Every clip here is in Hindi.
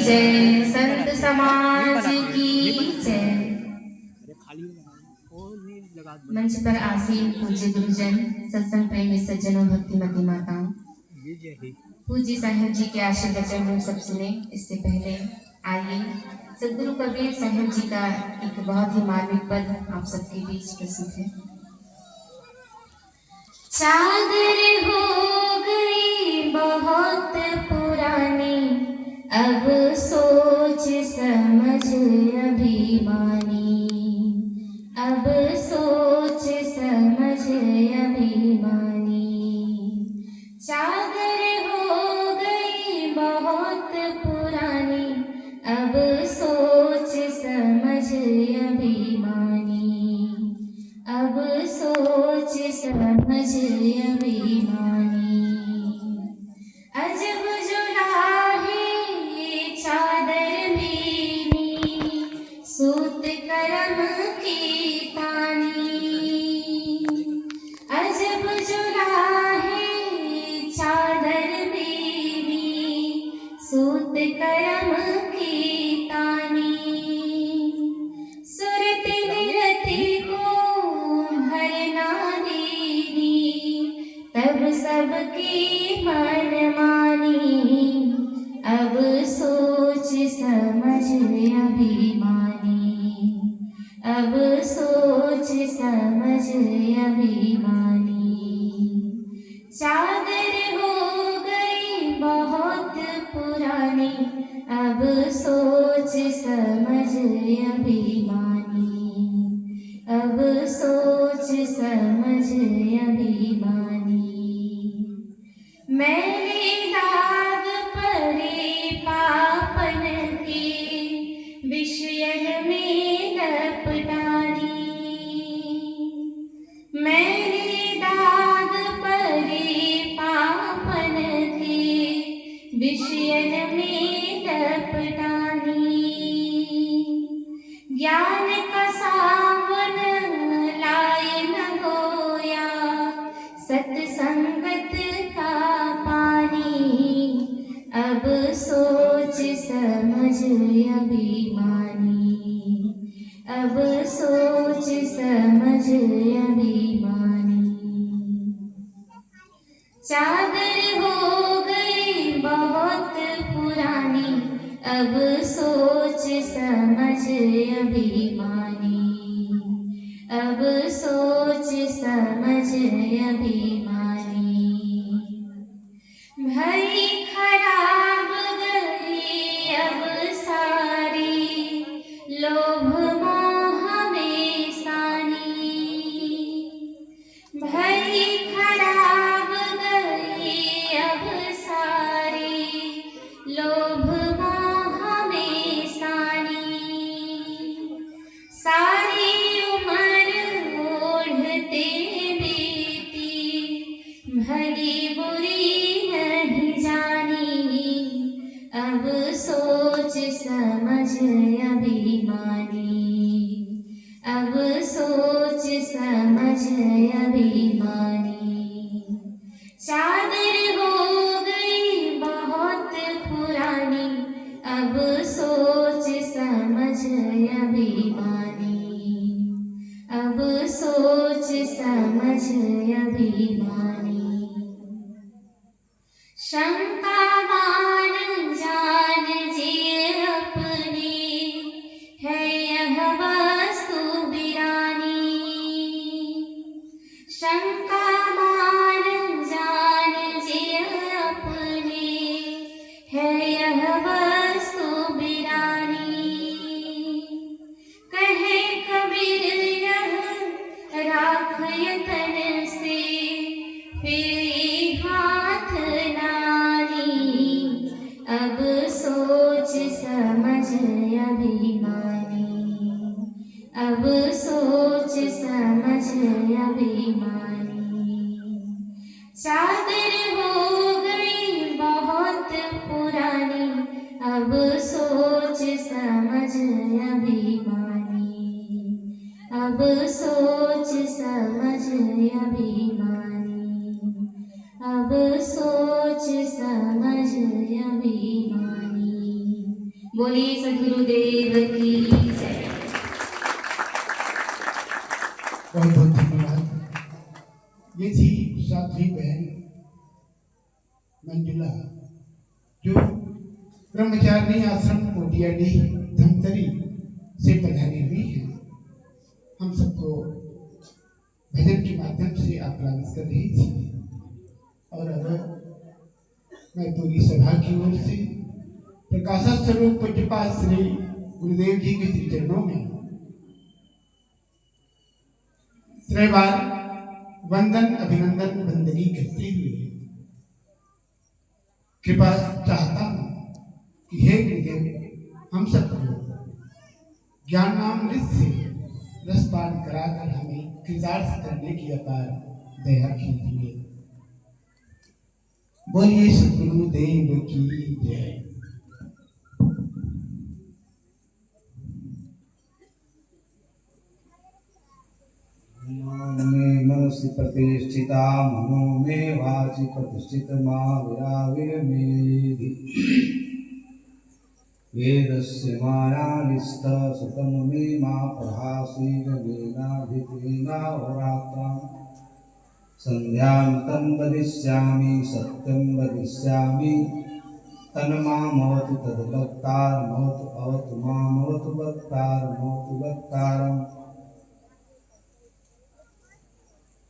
जय, संत समाज की जय। मंच पर आसीन पूज्य गुरुजन, सत्संग प्रेमी सज्जनों, भक्तिमती माताओं, पूज्य साहिब जी के आशीर्वाद वचन हम सब सुने। इससे पहले आइए सदगुरु कबीर साहिब जी का एक बहुत ही मार्मिक पद आप सबके बीच प्रस्तुत है। चादर हो गई बहुत पुरानी, अब सोच समझ अभिमानी, अब सोच समझ अभिमानी। चादर हो गई बहुत पुरानी, अब सोच समझ अभिमानी, अब सोच समझ अभिमानी। अजब जुलाही चादर बीनी, सूत करम की तानी। अजब जुलाही चादर बीनी, सूत करम की तानी। सुरति निरति को भरना दीनी, तब सबकी मनमानी, अब सोच समझ अभिमानी, अब सोच समझ अभिमानी। चादर हो गई बहुत पुरानी, अब सोच समझ अभिमानी, अब सोच समझ अभिमानी। मैंने दाग परे पापन के विषयन में लपटानी, मैंने दाग परे पापन के विषयन में लपटानी। ज्ञान का सावन लाए न गोया, सत्संगत का पानी, अब सोच समझ अभिमानी, अब सोच समझ अभिमानी। चादर हो गई बहुत पुरानी, अब सोच समझ अभिमानी, अब सोच समझ अभिमानी। भई खराब गई अब सारी, लोभ मोह में सानी। भई खराब गई अब सारी, लोभ मोह में सानी। सारी उम्र ओढ़ते बीती, भली बुरी नहीं जानी, अब सोच समझ अभिमानी, अब सोच समझ अभिमानी। चादर हो गई बहुत पुरानी, अब सोच समझ अभिमानी, अब सोच समझ अभिमानी। शंका मान जान जे अपनी, है यह वस्तु बिरानी। शंका मान जान जे अपनी, है यह वस्तु बिरानी। कहे कबीर यह राख यतन से, फिर हाथ नारी, अब सोच समझ अभिमानी, अब सोच समझ अभिमानी। चादर हो गई बहुत पुरानी, अब सोच समझ अभिमानी, अब सोच समझ अभिमानी, अब सोच समझ अभिमानी। बोलिए सद्गुरुदेव की जय। बहुत बहुत धन्यवाद। ये थी साध्वी बहन मंजुला, जो ब्रह्मचारिणी आश्रम कोटियाडीह धमतरी से पधारी हुई है। हम सबको भजन के माध्यम से आप्लावित कर रही थी। और अब मैं पूरी सभा की ओर से प्रकाशा स्वरूप पूज्यपाद श्री गुरुदेव जी के श्री चरणों में त्रैबार वंदन अभिनंदन बंदगी करते हुए कृपा चाहता हूँ कि हे गुरुदेव, हम सबको ज्ञानामृत से रसपान कराकर हमें कृतार्थ करने की अपार दया कीजिए। बोलिए सद्गुरुदेव की जय। मे मनसि प्रतिष्ठिता मनो मे वाचि प्रतिष्ठित मा विराविर्मेधि वेदस्य मायालिस्थ सुतम मे मा प्रभासीन वेनाधितेनाहोरात्रां संध्यान्तं वदिष्यामि सत्यं वदिष्यामि तन्मामवतु तद्भक्तारमवतु अवतु मामवतु भक्तारमवतु भक्तारम्।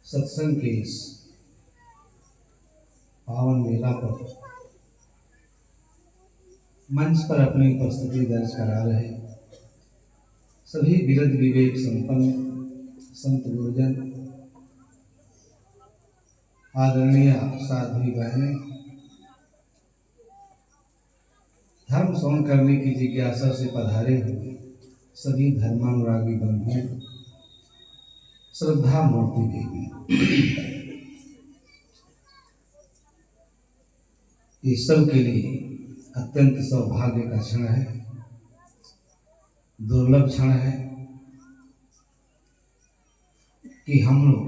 सत्संग के इस पावन मेला पर मंच पर अपनी उपस्थिति दर्ज करा रहे सभी विरध विवेक संपन्न संत गुरुजन, आदरणीय साध्वी बहनें, धर्म श्रवण करने की जिज्ञासा से पधारे हुए सभी धर्मानुरागी बंधु, श्रद्धा मूर्ति देवी, ये सब के लिए अत्यंत सौभाग्य का क्षण है, दुर्लभ क्षण है कि हम लोग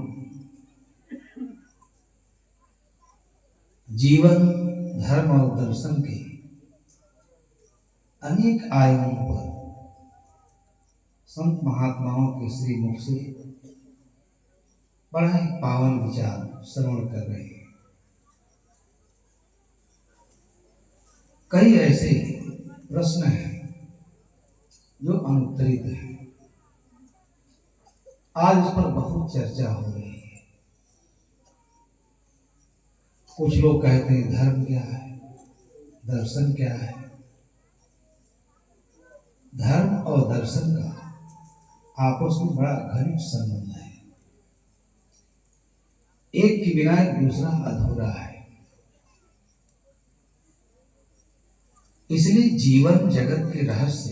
जीवन, धर्म और दर्शन के अनेक आयामों पर संत महात्माओं के श्री मुख से बड़ा ही पावन विचार श्रवण कर रहे हैं। कई ऐसे प्रश्न हैं जो अनुत्तरित हैं। आज उस पर बहुत चर्चा हो रही है। कुछ लोग कहते हैं धर्म क्या है, दर्शन क्या है। धर्म और दर्शन का आपस में बड़ा घनिष्ठ संबंध है। एक के बिना एक दूसरा अधूरा है। इसलिए जीवन जगत के रहस्य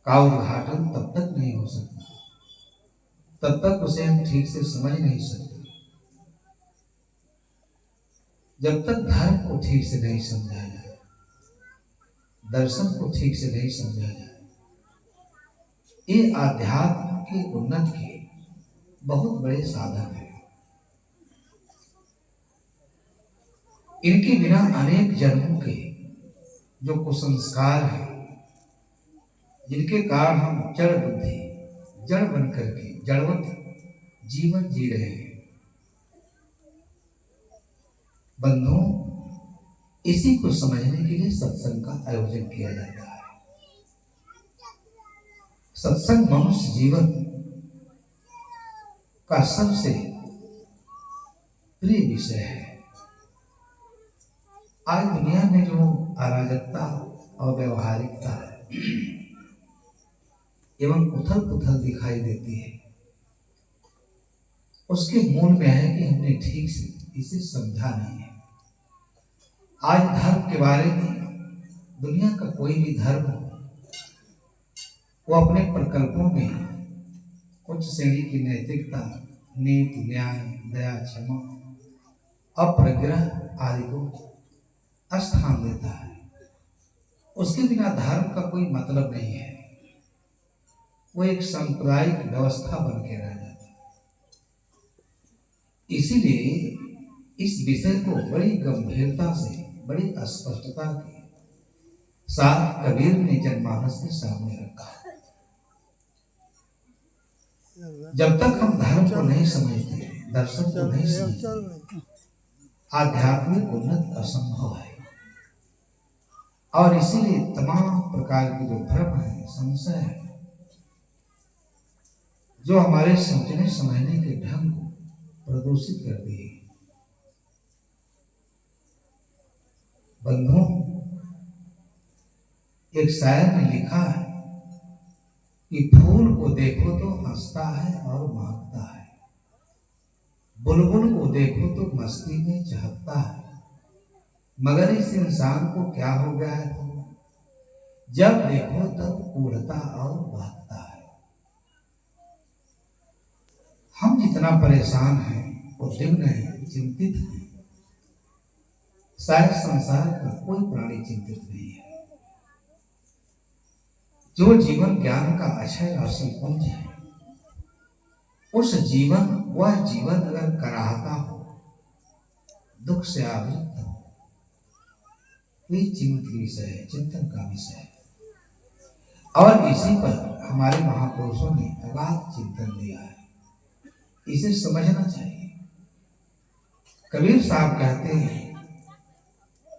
का उद्घाटन तब तक नहीं हो सकता, तब तक उसे हम ठीक से समझ नहीं सकते, जब तक धर्म को ठीक से नहीं समझा जाए, दर्शन को ठीक से नहीं समझा जाए। ये आध्यात्म की उन्नति के बहुत बड़े साधन हैं। इनके बिना अनेक जन्मों के जो कुसंस्कार है, जिनके कारण हम जड़ बुद्धि, जड़ बन करके जड़वत जीवन जी रहे हैं, बंधुओं, इसी को समझने के लिए सत्संग का आयोजन किया जाता है। सत्संग मनुष्य जीवन का सबसे प्रिय विषय है। आज दुनिया में जो अराजकता और व्यवहारिकता एवं उथल पुथल दिखाई देती है, उसके मूल में है कि हमने ठीक से इसे समझा नहीं है। आज धर्म के बारे में दुनिया का कोई भी धर्म हो, वो अपने प्रकल्पों में उच्च श्रेणी की नैतिकता, नीति, न्याय, दया, क्षमा, अपरिग्रह आदि को स्थान देता है। उसके बिना धर्म का कोई मतलब नहीं है। वो एक सांप्रदायिक व्यवस्था बन के रह जाता है। इसीलिए इस विषय को बड़ी गंभीरता से, बड़ी स्पष्टता के साथ कबीर ने जनमानस के सामने रखा। जब तक हम धर्म को नहीं समझते, दर्शन को नहीं समझते, आध्यात्मिक उन्नति असंभव है। और इसीलिए तमाम प्रकार के जो भ्रम है, संशय है, जो हमारे सोचने समझने के ढंग को प्रदूषित कर दिए। बंधुओं, एक शायर ने लिखा है कि फूल को देखो तो हंसता है और महकता है, बुलबुल को देखो तो मस्ती में चहकता है, मगर इस इंसान को क्या हो गया है, जब देखो तब उड़ता और भागता है। हम जितना परेशान हैं, उद्विग्न हैं, चिंतित हैं, शायद संसार का कोई प्राणी चिंतित नहीं है। जो जीवन ज्ञान का अक्षय राशि पुंज है, उस जीवन, वह जीवन अगर कराहता हो, दुख से आवृत हो, ये चिंतित विषय है, चिंतन का विषय है। और इसी पर हमारे महापुरुषों ने अगाध चिंतन दिया है। इसे समझना चाहिए। कबीर साहब कहते हैं,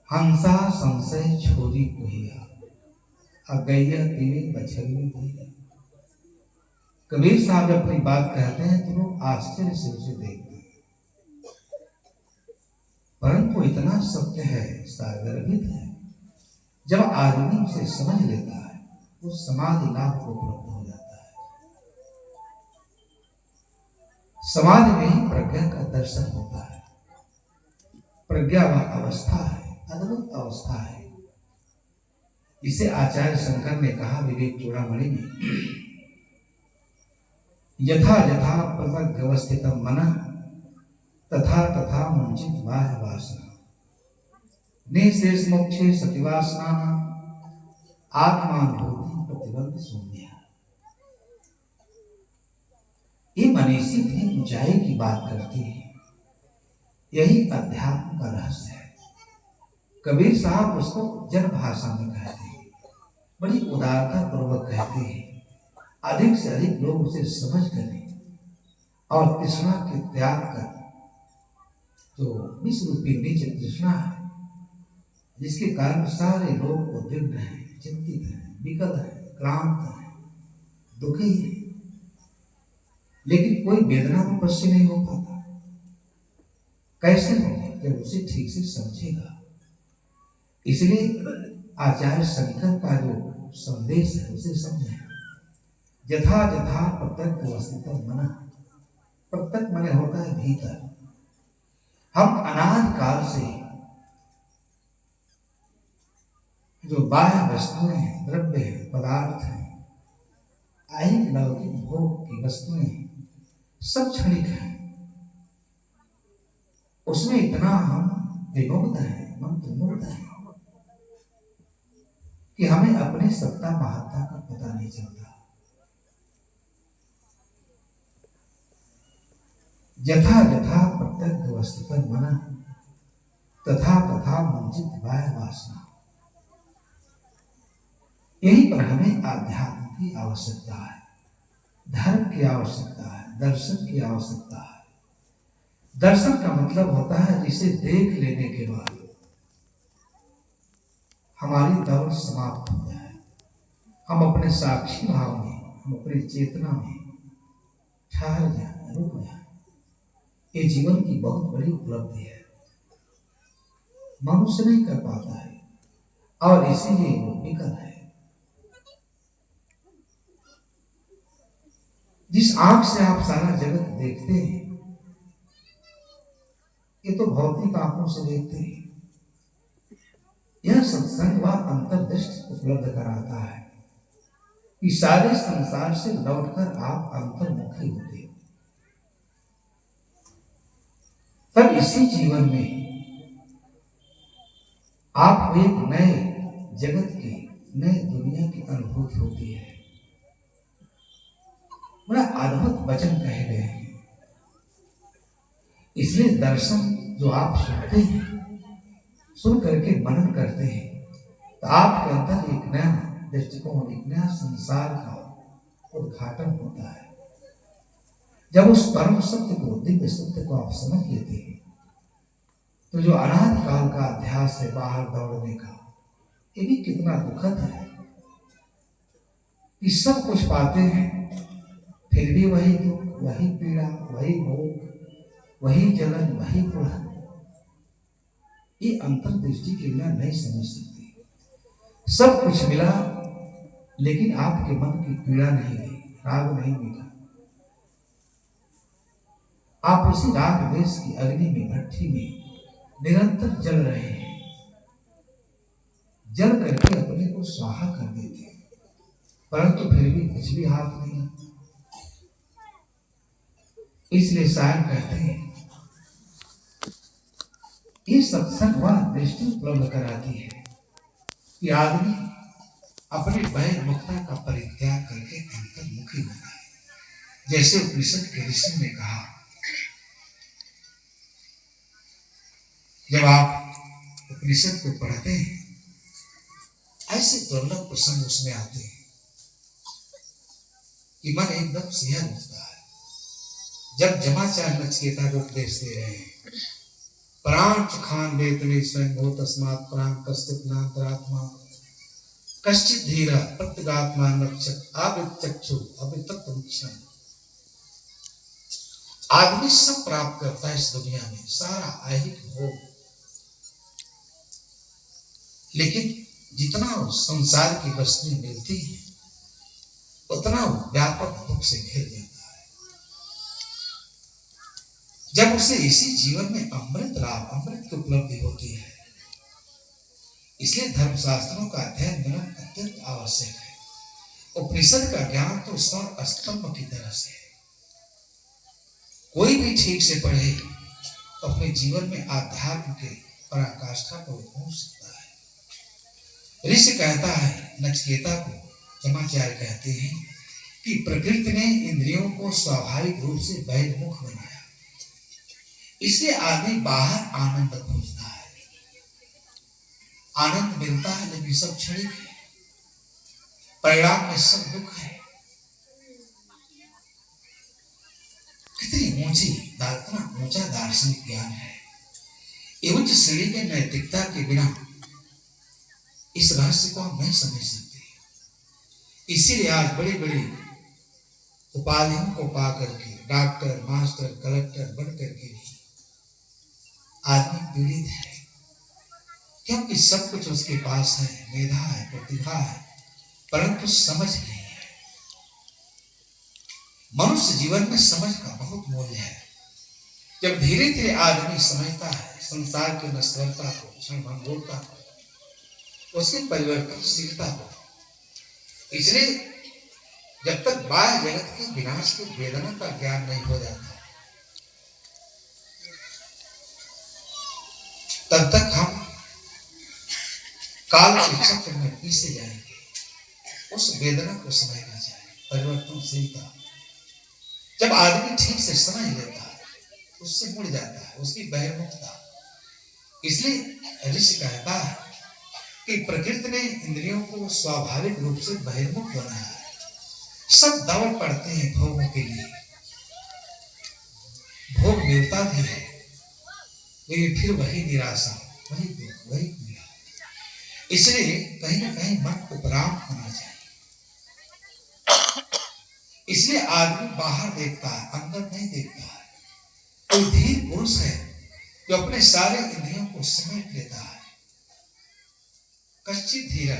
हंसा संशय छोरी कुहिया, अगैया तेरे बछड़ी भैया। कबीर साहब अपनी बात कहते हैं तो लोग आश्चर्य से उसे देखते हैं, परंतु इतना सत्य है, सागर्भित है, जब आदमी उसे समझ लेता है तो समाधि लाभ को उपलब्ध हो जाता है। समाधि में ही प्रज्ञा का दर्शन होता है। प्रज्ञा वह अवस्था है, अद्भुत अवस्था है। इसे आचार्य शंकर ने कहा विवेक चूड़ामणि में, यथा यथा प्रज्ञवस्थितं मनः तथा तथा मुंचित बाह्य वासना निशेष मोक्षे सतिवासना आत्मानुभूति प्रतिबंध शून्य। ये मनीषी भी ऊंचाई की बात करते हैं। यही अध्यात्म का रहस्य है। कबीर साहब उसको जन भाषा में कहते हैं, बड़ी उदारता पूर्वक कहते हैं, अधिक से अधिक लोग उसे समझ करें और तृष्णा के त्याग कर, जो विश्व रूपी नीच तृष्णा है, जिसके कारण सारे लोग उद्विग्न हैं, चिंतित हैं, विकल हैं, क्रांत हैं, दुखी हैं, लेकिन कोई वेदना को स्पर्श नहीं हो पाता। कैसे होगा? जब उसे ठीक से समझेगा। इसलिए आचार्य शंकर का जो संदेश है उसे समझें। यथा यथा प्रत्यक्षवस्थितं मनः, प्रत्यक्ष मन होता है भीतर। हम अनादि काल से जो बाह्य वस्तुएं हैं, द्रव्य हैं, पदार्थ हैं, ऐहिक लौकिक भोग की वस्तुएं सब क्षणिक हैं। उसमें इतना हम विमुग्ध हैं, मंत्रमुग्ध हैं कि हमें अपनी सत्ता महत्ता का पता नहीं चलता। यथा यथा प्रत्यक्षवस्थितं मनः तथा तथा मुंचित बाह्य वासना। यही पर हमें आध्यात्म की आवश्यकता है, धर्म की आवश्यकता है, दर्शन की आवश्यकता है। दर्शन का मतलब होता है जिसे देख लेने के बाद हमारी दौड़ समाप्त हो जाए, हम अपने साक्षी भाव में, हम अपनी चेतना में ठहर जाए, रुक जाए। ये जीवन की बहुत बड़ी उपलब्धि है, मनुष्य नहीं कर पाता है और इसीलिए वो विकल है। जिस आंख से आप सारा जगत देखते हैं, ये तो भौतिक आंखों से देखते हैं। यह सत्संग व अंतर्दृष्टि उपलब्ध कराता है कि सारे संसार से लौटकर आप अंतर्मुखी होते हो। तब इसी जीवन में आपको एक नए जगत की, नए दुनिया की अनुभूति होती है। बड़ा अद्भुत वचन कहे गए हैं। इसलिए दर्शन जो आप सुनते हैं, सुन करके मनन करते हैं, तो आपके अंदर एक नया दृष्टिकोण, एक नया संसार का उद्घाटन होता है। जब उस परम सत्य को, दिव्य सत्य को आप समझ लेते हैं, तो जो अनादि काल का अध्यास है बाहर दौड़ने का, ये भी कितना दुखद है कि सब कुछ पाते हैं फिर भी वही दुख, वही पीड़ा, वही भोग, वही जलन, वही पुराण। ये अंतर्दृष्टि के बिना नहीं समझ सकते। सब कुछ मिला लेकिन आपके मन की पीड़ा नहीं गई, राग नहीं मिला। आप उसी राग द्वेष की अग्नि में, भट्ठी में निरंतर जल रहे हैं। जल करके अपने को स्वाहा कर देते हैं, परंतु फिर भी कुछ भी हाथ नहीं। इसलिए सायं कहते हैं ये सत्संग वह दृष्टि उपलब्ध कराती है कि आदमी अपने बहिर्मुखता का परित्याग करके अंतर्मुखी होता है। जैसे उपनिषद के ऋषि ने कहा, जब आप उपनिषद को पढ़ते हैं ऐसे दुर्लभ प्रसंग उसमें आते हैं कि मन एकदम सिहर उठता है। जब जमाचार्य नचिकेता को उपदेश दे रहे हैं, प्राण खान वेतने स्वयं भूत तस्मात् प्राण कश्चित् नान्तरात्मा कश्चित् धीरा प्रत्यगात्मा नक्षत आविचक्षु अवितत्वक्षण। आदमी सब प्राप्त करता है इस दुनिया में, सारा ऐहिक भोग, लेकिन जितना उस संसार की वस्तु मिलती है उतना व्यापक दुख से घिर जाता है। जब उसे इसी जीवन में अमृत लाभ, अमृत की उपलब्धि होती है, इसलिए धर्मशास्त्रों का अध्ययन करना अत्यंत आवश्यक है। उपनिषद का ज्ञान तो स्वर्ण स्तंभ की तरह से है। कोई भी ठीक से पढ़े तो अपने जीवन में आध्यात्म के पराकाष्ठा को पहुंच सकता है। ऋषि कहता है नचिकेता को, जमाचार्य कहते हैं कि प्रकृति ने इंद्रियों को स्वाभाविक रूप से बहिर्मुख बनाया, इसलिए आदमी बाहर आनंद खोजता है। आनंद मिलता है लेकिन सब क्षणिक है, परिणाम में सब दुख है। कितनी ऊंचा दार्शनिक ज्ञान है। उच्च श्रेणी के नैतिकता के बिना इस रहस्य को हम नहीं समझ सकते। इसीलिए आज बड़ी बड़ी उपाधियों को पा करके डॉक्टर, मास्टर, कलेक्टर बन करके भी आदमी पीड़ित है, क्योंकि सब कुछ उसके पास है, मेधा है, प्रतिभा है, परंतु समझ नहीं है। मनुष्य जीवन में समझ का बहुत मूल्य है। जब धीरे धीरे आदमी समझता है संसार की नश्वरता को, क्षणभंगुरता को, उसकी परिवर्तनशीलता को, इसलिए जब तक बाह्य जगत के विनाश की वेदना का ज्ञान नहीं हो जाता तब तक हम काल के चक्र में पीछे जाएंगे। उस वेदना को समझना चाहिए, परिवर्तनशीलता। जब आदमी ठीक से समझ लेता है, उससे मुड़ जाता है, उसकी बहिर्मुखता। इसलिए ऋषि कहता है कि प्रकृति ने इंद्रियों को स्वाभाविक रूप से बहिर्मुख बनाया है। सब दौड़ पड़ते हैं भोगों के लिए, भोग मिलता भी है लेकिन फिर वही निराशा, वही दुख, वही पीड़ा। इसलिए कहीं ना कहीं मन उपराम होना चाहिए। इसलिए आदमी बाहर देखता है, अंदर नहीं देखता है। कोई धीर पुरुष है जो अपने सारे इंद्रियों को समेट लेता है। कश्चित् धीरा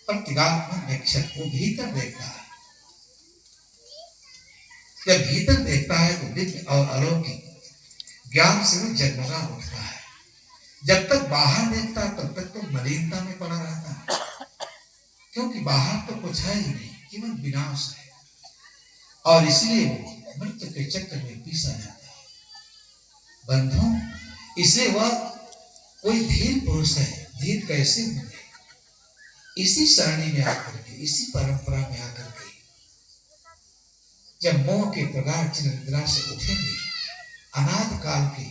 प्रतिगात्मा नक्षत, वो भीतर देखता है। जब भीतर देखता है तो दिव्य और अलौकिक ज्ञान से वो जगमगा उठता है। जब तक बाहर देखता है तब तक तो मलिनता में पड़ा रहता है, क्योंकि बाहर तो कुछ है ही नहीं, केवल विनाश है। और इसलिए वो मृत्यु के चक्र में पीसा जाता है। बंधुओं, इसलिए वह कोई धीर पुरुष है। धीर कैसे होंगे? इसी सरणी में आकर के, इसी परंपरा में आकर के, जब मोह के प्रगाढ़ निद्रा से उठेंगे, अनाद काल के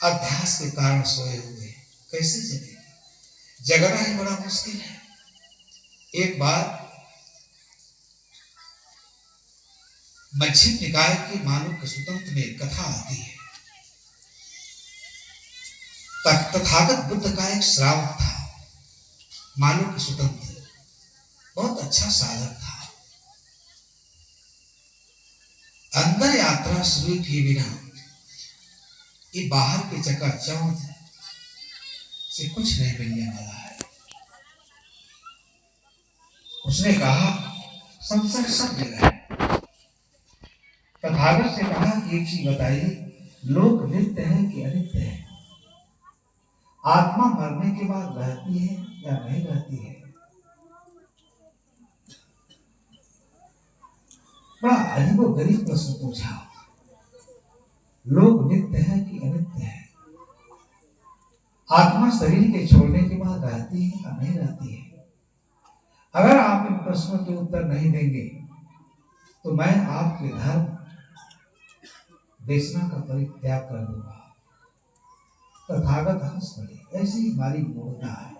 अभ्यास के कारण सोए हुए कैसे जगेंगे? जगना ही बड़ा मुश्किल है। एक बार मध्यम निकाय के मालूक सुतंत्र में कथा आती है। तथागत बुद्ध का एक श्रावक था, मालूक सुतंत्र, बहुत अच्छा साधक था। अंदर यात्रा शुरू किए बिना ये बाहर के चकाचौंध से कुछ नहीं मिलने वाला है। उसने कहा संसार सब जगह है। तथागत से कहा कि एक चीज बताइए, लोग नित्य है कि अनित्य है? आत्मा मरने के बाद रहती है या नहीं रहती है? बड़ा अजीबोगरीब प्रश्न पूछा। लोग नित्य है कि अनित्य है? आत्मा शरीर के छोड़ने के बाद रहती है या नहीं रहती है? अगर आप इन प्रश्नों के उत्तर नहीं देंगे तो मैं आपके धर्म देशना का परित्याग कर दूंगा। तथागत हंस पड़े। ऐसी हमारी मूर्खता है,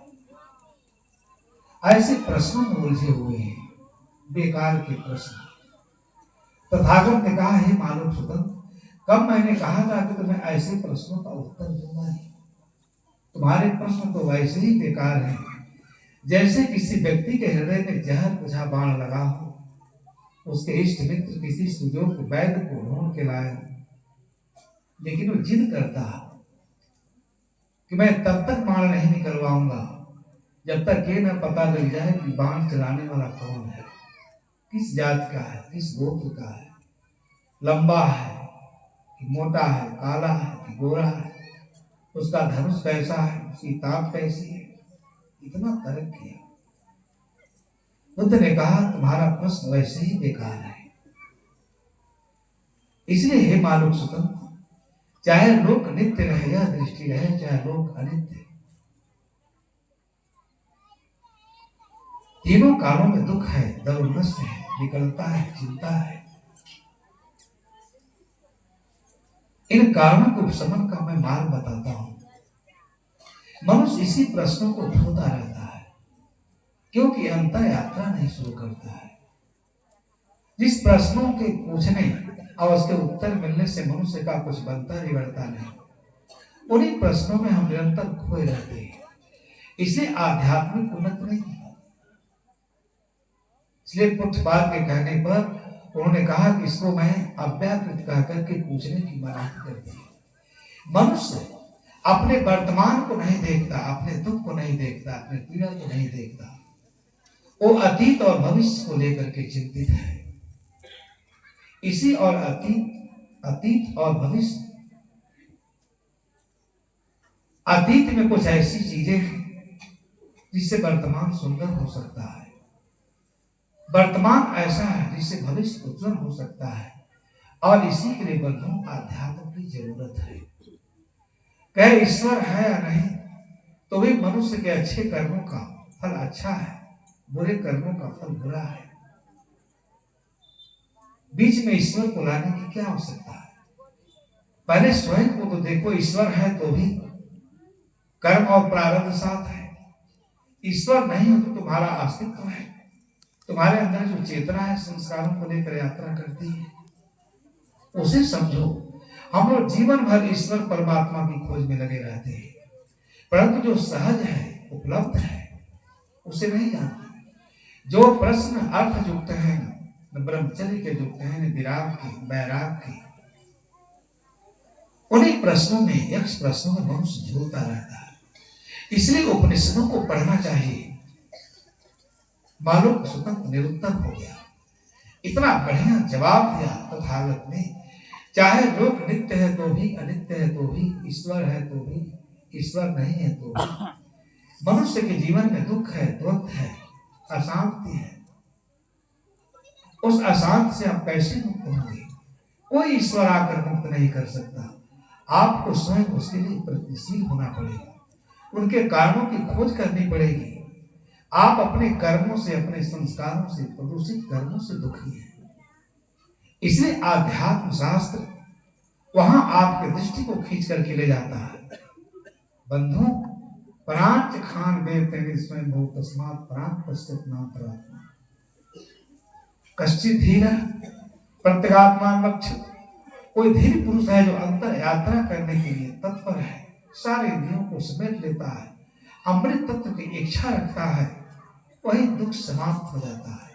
ऐसे प्रश्नों में उलझे हुए हैं, बेकार के प्रश्न। तथागत ने कहा, हे मालूक सुतंत्र, कब मैंने कहा था कि तुम्हें ऐसे प्रश्नों का उत्तर दूंगा नहीं? तुम्हारे प्रश्न तो वैसे ही बेकार हैं जैसे किसी व्यक्ति के हृदय में जहर बुझा बाण लगा हो, उसके इष्ट मित्र किसी सुजोग वैद्य को ढूंढ के लाए, लेकिन वो जिद करता कि मैं तब तक बाण नहीं निकलवाऊंगा जब तक ये न पता लग जाए कि बाण चलाने वाला कौन है, किस जात का है, किस गोत्र का है, लंबा है कि मोटा है, काला है कि गोरा है, उसका धनुष कैसा है, उसकी ताप कैसी है। इतना तर्क किया। बुद्ध ने कहा, तुम्हारा प्रश्न वैसे ही बेकार है। इसलिए हे मालूक सुतंत्र, चाहे लोक नित्य रहे या दृष्टि रहे, चाहे लोक अनित्य, तीनों कालों में दुख है, दौर्दश्य है, विकलता है, चिंता है। इन कारणों के उपशमन का मैं मार्ग बताता हूं। मनुष्य इसी प्रश्नों को ढूंढता रहता है क्योंकि अंतर यात्रा नहीं शुरू करता है। जिस प्रश्नों के पूछने और उसके उत्तर मिलने से मनुष्य का कुछ बनता बिगड़ता नहीं, उन्हीं प्रश्नों में हम निरंतर खोए रहते हैं। इसलिए आध्यात्मिक उन्नति नहीं होता। इसलिए पुष्पाद के कहने पर उन्होंने कहा कि इसको मैं अव्याकृत कह करके पूछने की मनाही करती है। मनुष्य अपने वर्तमान को नहीं देखता, अपने दुख को नहीं देखता, अपने पीड़ा को नहीं देखता, वो अतीत और भविष्य को लेकर के चिंतित है। इसी और अतीत और भविष्य, अतीत में कुछ ऐसी चीजें हैं जिससे वर्तमान सुंदर हो सकता है, वर्तमान ऐसा है जिससे भविष्य उज्जवल हो सकता है, और इसी के लिए बंधुओं आध्यात्म की जरूरत है। कहे ईश्वर है या नहीं, तो भी मनुष्य के अच्छे कर्मों का फल अच्छा है, बुरे कर्मों का फल बुरा है। बीच में ईश्वर को लाने की क्या आवश्यकता है? पहले स्वयं को तो देखो, ईश्वर है तो भी कर्म और प्रारब्ध साथ है। ईश्वर नहीं हो तो तुम्हारा अस्तित्व है, तुम्हारे अंदर जो चेतना है संस्कारों को लेकर यात्रा करती है, उसे समझो। हम लोग जीवन भर ईश्वर परमात्मा की खोज में लगे रहते हैं, परंतु जो सहज है, उपलब्ध है, उसे नहीं जानते। जो प्रश्न अर्थ युक्त है, न ब्रह्मचर्य के युक्त है, न विराग के, वैराग के, उन्हीं प्रश्नों में, यक्ष प्रश्नों में मनुष्य झूलता रहता है। इसलिए उपनिषदों को पढ़ना चाहिए। मालूक सुतंत्र निरुत्तर हो गया। इतना बढ़िया जवाब दिया तथागत ने। चाहे लोक नित्य है तो भी, अनित्य है तो भी, ईश्वर है तो भी, ईश्वर नहीं है तो भी, मनुष्य के जीवन में दुख है, द्वंद है, अशांति है। उस अशांति से आप कैसे मुक्त होंगे? कोई ईश्वर आकर मुक्त नहीं कर सकता। आपको स्वयं उसके लिए प्रयत्नशील होना पड़ेगा, उनके कारणों की खोज करनी पड़ेगी। आप अपने कर्मों से, अपने संस्कारों से, प्रदूषित कर्मों से दुखी हैं। इसलिए आध्यात्म शास्त्र वहां आपके दृष्टि को खींच करके ले जाता है। बंधुओं, परांच खान देव तेरे स्वयं भूत तस्मात् परांत पश्चित नान्तरात्मा कश्चित धीर प्रत्यगात्मा लक्ष्य। कोई धीर पुरुष है जो अंतर यात्रा करने के लिए तत्पर है, सारे इंद्रियों को समेट लेता है, अमृत तत्व की इच्छा रखता है, वही दुख समाप्त हो जाता है।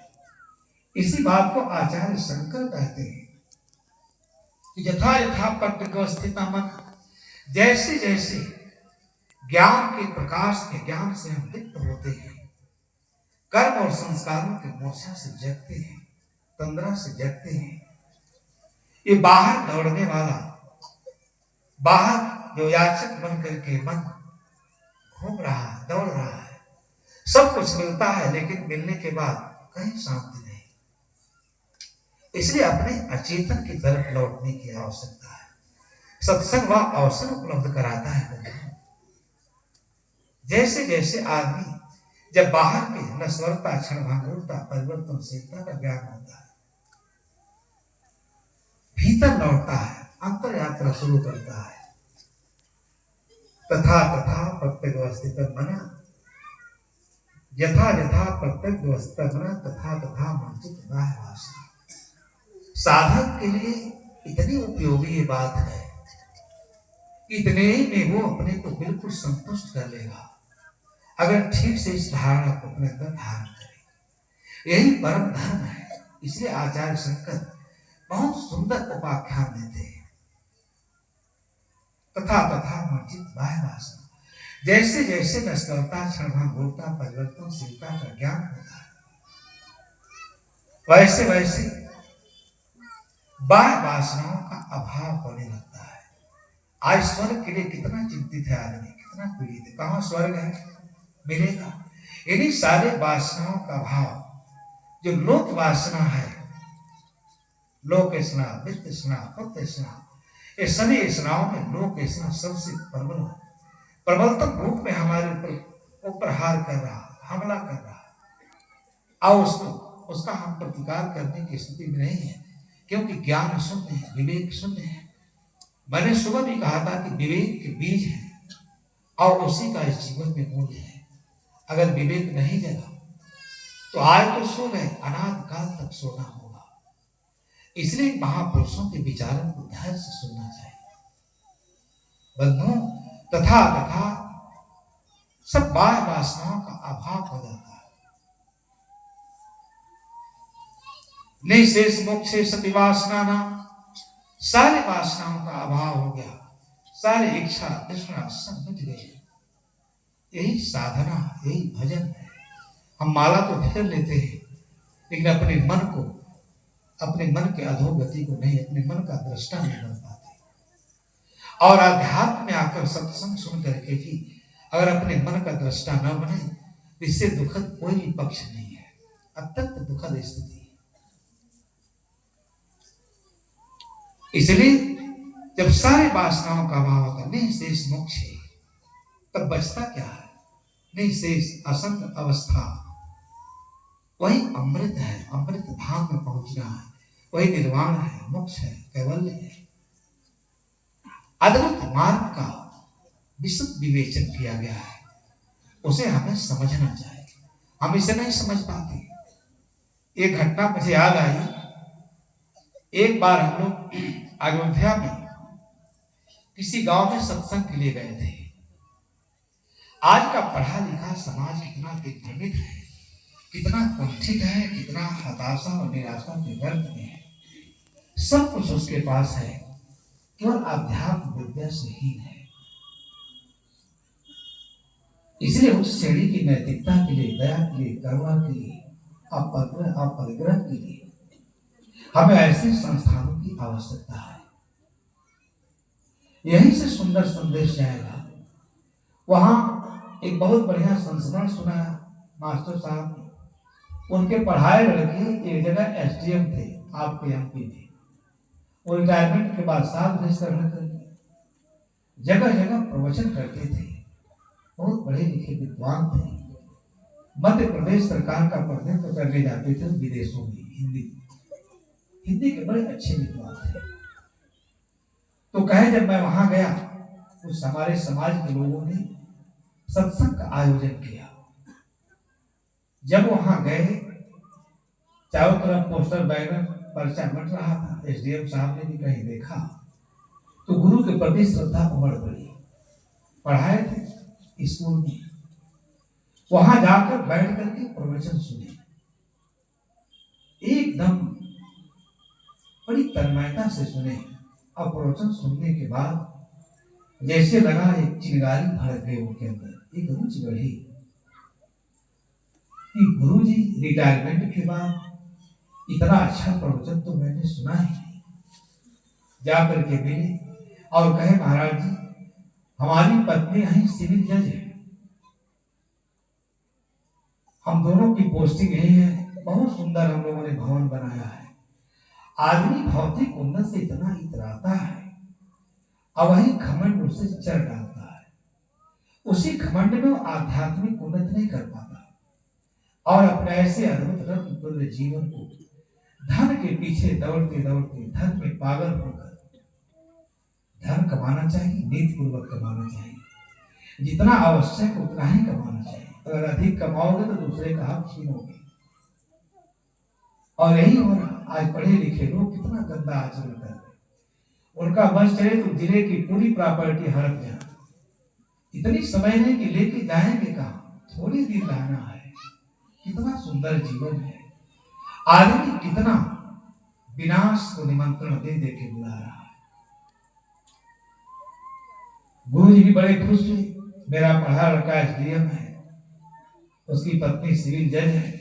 इसी बात को आचार्य शंकर कहते हैं कि यथा यथा प्रत्यवस्थित मन, जैसे जैसे ज्ञान के प्रकाश के ज्ञान से हम लिप्त होते हैं, कर्म और संस्कारों के मोर्चा से जगते हैं, तंद्रा से जगते हैं, ये बाहर दौड़ने वाला, बाहर जो याचक बन करके मन घूम रहा है, दौड़ रहा है, सब कुछ मिलता है लेकिन मिलने के बाद कहीं शांति नहीं। इसलिए अपने अचेतन की तरफ लौटने की आवश्यकता है। सत्संग वह अवसर उपलब्ध कराता है। जैसे जैसे आदमी जब बाहर के नश्वरता, क्षणभंगुरता, परिवर्तनशीलता का ज्ञान होता है, भीतर लौटता है, अंतर यात्रा शुरू करता है। तथा तथा प्रत्यवस्थित मना, यथा यथा प्रत्यवस्थित मना तथा तथा मंचित वासना। साधक के लिए इतनी उपयोगी ये बात है, इतने ही में वो अपने को बिल्कुल संतुष्ट कर लेगा अगर ठीक से इस धारणा को अपने अंदर धारण करे। यही परम धर्म है। इसलिए आचार्य शंकर बहुत सुंदर उपाख्यान देते हैं। तथा तथा मंचित बाह्य वासना, जैसे जैसे नश्वरता, क्षणभंगुरता, परिवर्तनशीलता का ज्ञान होता है, वैसे वैसे बाह्य वासनाओं का अभाव होने लगता है। आज स्वर्ग के लिए कितना चिंतित है आदमी, कितना पीड़ित है। कहाँ स्वर्ग है, मिलेगा? इन्हीं सारे वासनाओं का भाव, जो लोक वासना है, लोक स्ना, वित्त स्ना, पुत्र स्ना, ये सभी स्नाओं में लोक स्ना सबसे प्रबल है। प्रबलतम रूप में हमारे ऊपर प्रहार कर रहा, हमला कर रहा। और उसका हम प्रतिकार करने की स्थिति में नहीं है, क्योंकि ज्ञान शून्य है, विवेक शून्य है। मैंने सुबह भी कहा था कि विवेक के बीज है और उसी का इस जीवन में मूल्य है। अगर विवेक नहीं जगा तो आज तो सो गए, अनाद काल तक सोना होगा। इसलिए महापुरुषों के विचारों को धैर्य से सुनना चाहिए। बंधुओं, तथा तथा सब बाह्य वासनाओं का अभाव हो जाता है। निशेष मोक्षे सति वासना नाम, सारे वासनाओं का अभाव हो गया, सारी इच्छा तृष्णा सब मिट गई। यही साधना, यही भजन है। हम माला तो फेर लेते हैं, लेकिन अपने मन को, अपने मन के अधोगति को नहीं, अपने मन का दृष्टा नहीं बन पाते। और अध्यात्म में आकर सत्संग सुन करके भी अगर अपने मन का दृष्टा न बने, इससे दुखद कोई भी पक्ष नहीं है, अत्यंत दुखद स्थिति है। इसलिए जब सारे वासनाओं का अभाव होता, निशेष मोक्ष है, तब बचता क्या है? निशेष असंग अवस्था, वही अमृत है, अमृत धाम में पहुंचना है, वही निर्वाण है, मोक्ष है, कैवल्य है। अद्भुत मार्ग का विशुद्ध विवेचन किया गया है, उसे हमें समझना चाहिए। हम इसे नहीं समझ पाते। एक घटना मुझे याद आई। एक बार हम लोग अयोध्या में किसी गांव में सत्संग के लिए गए थे। आज का पढ़ा लिखा समाज कितना दिग्भ्रमित है, कितना कुंठित है, कितना हताशा और निराशा के गर्भ में है। सब कुछ उसके पास है, केवल अध्यात्म विद्या से हीन है। इसलिए उस श्रेणी की नैतिकता के लिए, दया के लिए, करुणा के लिए, अपरिग्रह के लिए हमें ऐसे संस्थानों की आवश्यकता है। यहीं से सुंदर संदेश जाएगा। वहां एक बहुत बढ़िया संस्मरण सुना मास्टर साहब ने। उनके पढ़ाए लड़के एक जगह एसडीएम थे, आपके एमपी थे। वो रिटायरमेंट के बाद साथ करने जगह जगह प्रवचन करते थे। बहुत पढ़े लिखे विद्वान थे। मध्य प्रदेश सरकार का प्रतिनिधित्व करने जाते थे विदेशों में। हिंदी के बड़े अच्छे विद्वान थे। तो कहे जब मैं वहां गया, उस हमारे समाज के लोगों ने सत्संग का आयोजन किया। जब वहां गए, चारों तरफ पोस्टर बैनर पर्चा बंट रहा था। एसडीएम साहब ने भी कहीं देखा तो गुरु के प्रति श्रद्धा उमड़ पड़ी। पढ़ाए थे स्कूल में, वहां जाकर बैठ करके प्रवचन सुने। एकदम बड़ी तन्मयता से सुने और प्रवचन सुनने के बाद जैसे लगा एक चिंगारी भड़क गई उनके अंदर, एक रुचि बढ़ी कि गुरु जी रिटायरमेंट के बाद इतना अच्छा प्रवचन तो मैंने सुना ही नहीं। जाकर के मिले और कहे, महाराज जी हमारी पत्नी यहीं सिविल जज है, हम दोनों की पोस्टिंग यही है, बहुत सुंदर हम लोगों ने भवन बनाया है। आदमी भौतिक उन्नत से इतना इतराता है और वही घमंड उसे चढ़ डालता है। उसी घमंड में वो आध्यात्मिक उन्नत नहीं कर पाता और अपने ऐसे अद्भुत रत्न जीवन को धन के पीछे दौड़ते दौड़ते धन में पागल होकर, धन कमाना चाहिए, नीति पूर्वक कमाना चाहिए, जितना आवश्यक उतना ही कमाना चाहिए। अगर अधिक कमाओगे तो दूसरे का हक छीनोगे। और यही हो रहा, आज पढ़े लिखे लोग कितना गंदा आचरण कर रहे। उनका बस चले तो जिले की पूरी प्रॉपर्टी हड़प जाए। इतनी समय नहीं कि लेके जाएंगे कहाँ, थोड़ी दिन रहना है। कितना सुंदर जीवन है। आदमी कितना विनाश को निमंत्रण दे दे के बुला रहा है। गुरु जी भी बड़े खुश हुए, मेरा पढ़ा लड़का एसडीएम है, उसकी पत्नी सिविल जज है।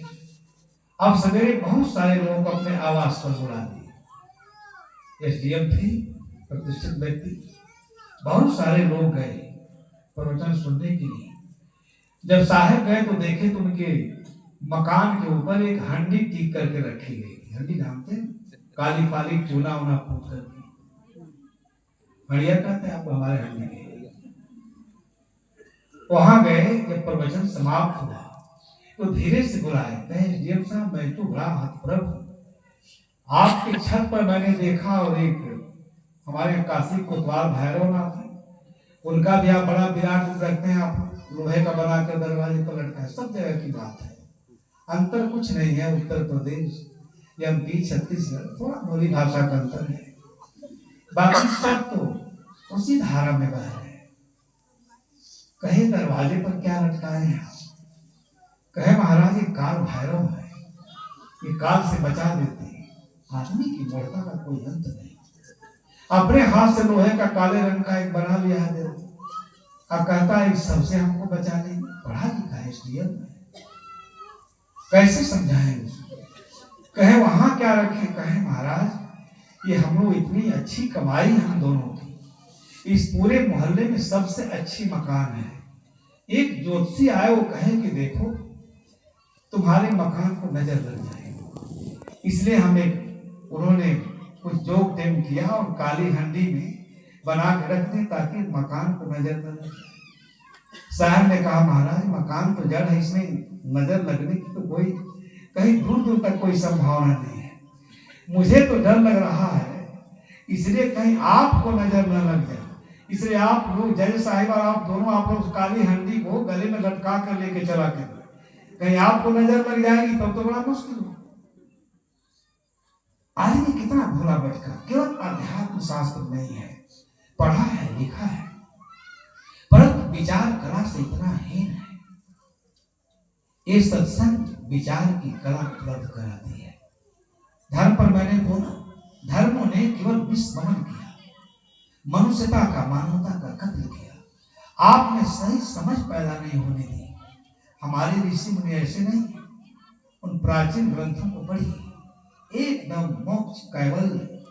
अब सवेरे बहुत सारे लोगों को अपने आवास पर बुला दिया। एसडीएम थे, प्रतिष्ठित व्यक्ति, बहुत सारे लोग गए प्रवचन सुनने के लिए। जब साहब गए तो देखे तो उनके मकान के ऊपर एक हंडी टीक करके रखी गई थी। हंडी जानते हैं, काली पाली चूना उना फूट करके हड़िया कहते हैं आप हमारे हंडी के। वहां गए, जब प्रवचन समाप्त हुआ तो धीरे से बुलाए, कहे एसडीएम साहब मैं तो बड़ा हतप्रभ हूं, आपके छत पर मैंने देखा और एक हमारे काशी कोतवाल भैरवनाथ है, उनका भी आप बड़ा विराट रूप रखते हैं, आप लोहे का बना कर दरवाजे पर लटका है। सब जगह की बात है, अंतर कुछ नहीं है। उत्तर प्रदेश, एमपी, छत्तीसगढ़, थोड़ा बोली भाषा का अंतर है, बाकी सब तो उसी धारा में बह रहे हैं। कहे दरवाजे पर क्या लटकाए हैं, कहे महाराज ये काल भैरव है, ये काल से बचा देते हैं। आदमी की मूर्खता का कोई अंत नहीं। अपने हाथ से लोहे का काले रंग का एक बना लिया है, अब कहता है सबसे हमको बचा ले। पढ़ा लिखा है एसडीएम में, कैसे समझाएंगे उसको? कहे वहां क्या रखे, कहे महाराज ये हम लोग इतनी अच्छी कमाई हम दोनों की, इस पूरे मोहल्ले में सबसे अच्छी मकान है। एक ज्योतिषी आए, वो कहे कि देखो तुम्हारे मकान को नजर लग जाएगी, इसलिए उन्होंने कुछ जोक टेम किया और काली हंडी में बना के रख दी ताकि मकान को नजर न लगे। साहब ने कहा महाराज मकान तो जड़ है, इसमें नजर लगने की तो कोई कहीं दूर दूर तक कोई संभावना नहीं है। मुझे तो डर लग रहा है, इसलिए कहीं आपको नजर न लग जाए, इसलिए आप लोग जज साहिब और आप दोनों आप लोग काली हंडी को गले में लटका कर लेके चला कर, कहीं आपको नजर लग जाएगी तब तो बड़ा मुश्किल हो। आदमी कितना भोला बैठा, केवल अध्यात्म शास्त्र नहीं है, पढ़ा है लिखा है, परंतु विचार कला से इतना हीन है। ये सत्संग विचार की कला उपलब्ध कराती है। धर्म पर मैंने बोला, धर्मों ने केवल विस्मरण किया, मनुष्यता का, मानवता का कत्ल किया। आपने सही समझ पैदा नहीं होने दी। हमारे ऋषि मुनि ऐसे नहीं, उन प्राचीन ग्रंथों को पढ़िए, एकदम मोक्ष कैवल्य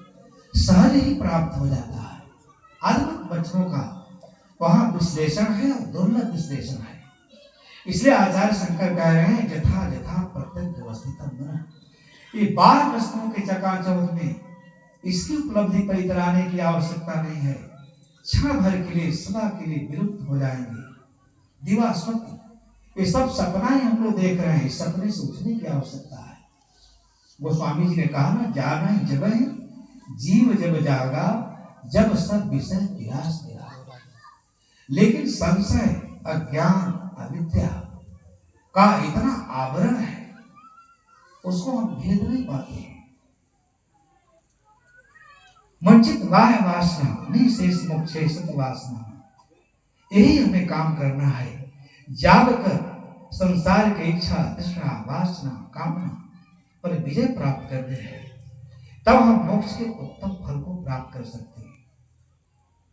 सहज ही प्राप्त हो जाता है। अद्भुत वचनों का वहां विश्लेषण है और दुर्लभ विश्लेषण है। इसलिए आचार्य शंकर कह रहे हैं जथा जथा प्रत्यक्ष व्यवस्थितम मन। ये 12 प्रश्नों के चकाचौंध में इसकी उपलब्धि पर इतराने की आवश्यकता नहीं है। क्षण भर के लिए, सदा के लिए विलुप्त हो जाएंगे। दिवा स्वप्न, ये सब सपना ही हम लोग देख रहे हैं, सपने से उठने की आवश्यकता है। गोस्वामी जी ने कहा ना, जाना ही जब है जीव जब जागा, जब सब विषय विलास निरागा। लेकिन संशय अज्ञान अविद्या का इतना आवरण है, उसको हम भेद नहीं पाते। वंचित वाह वासना निशेष मोक्षेषत वासना, यही हमें काम करना है। जाग कर संसार की इच्छा तृष्णा वासना कामना पर विजय प्राप्त करते हैं, तब हम मोक्ष के उत्तम फल को प्राप्त कर सकते हैं।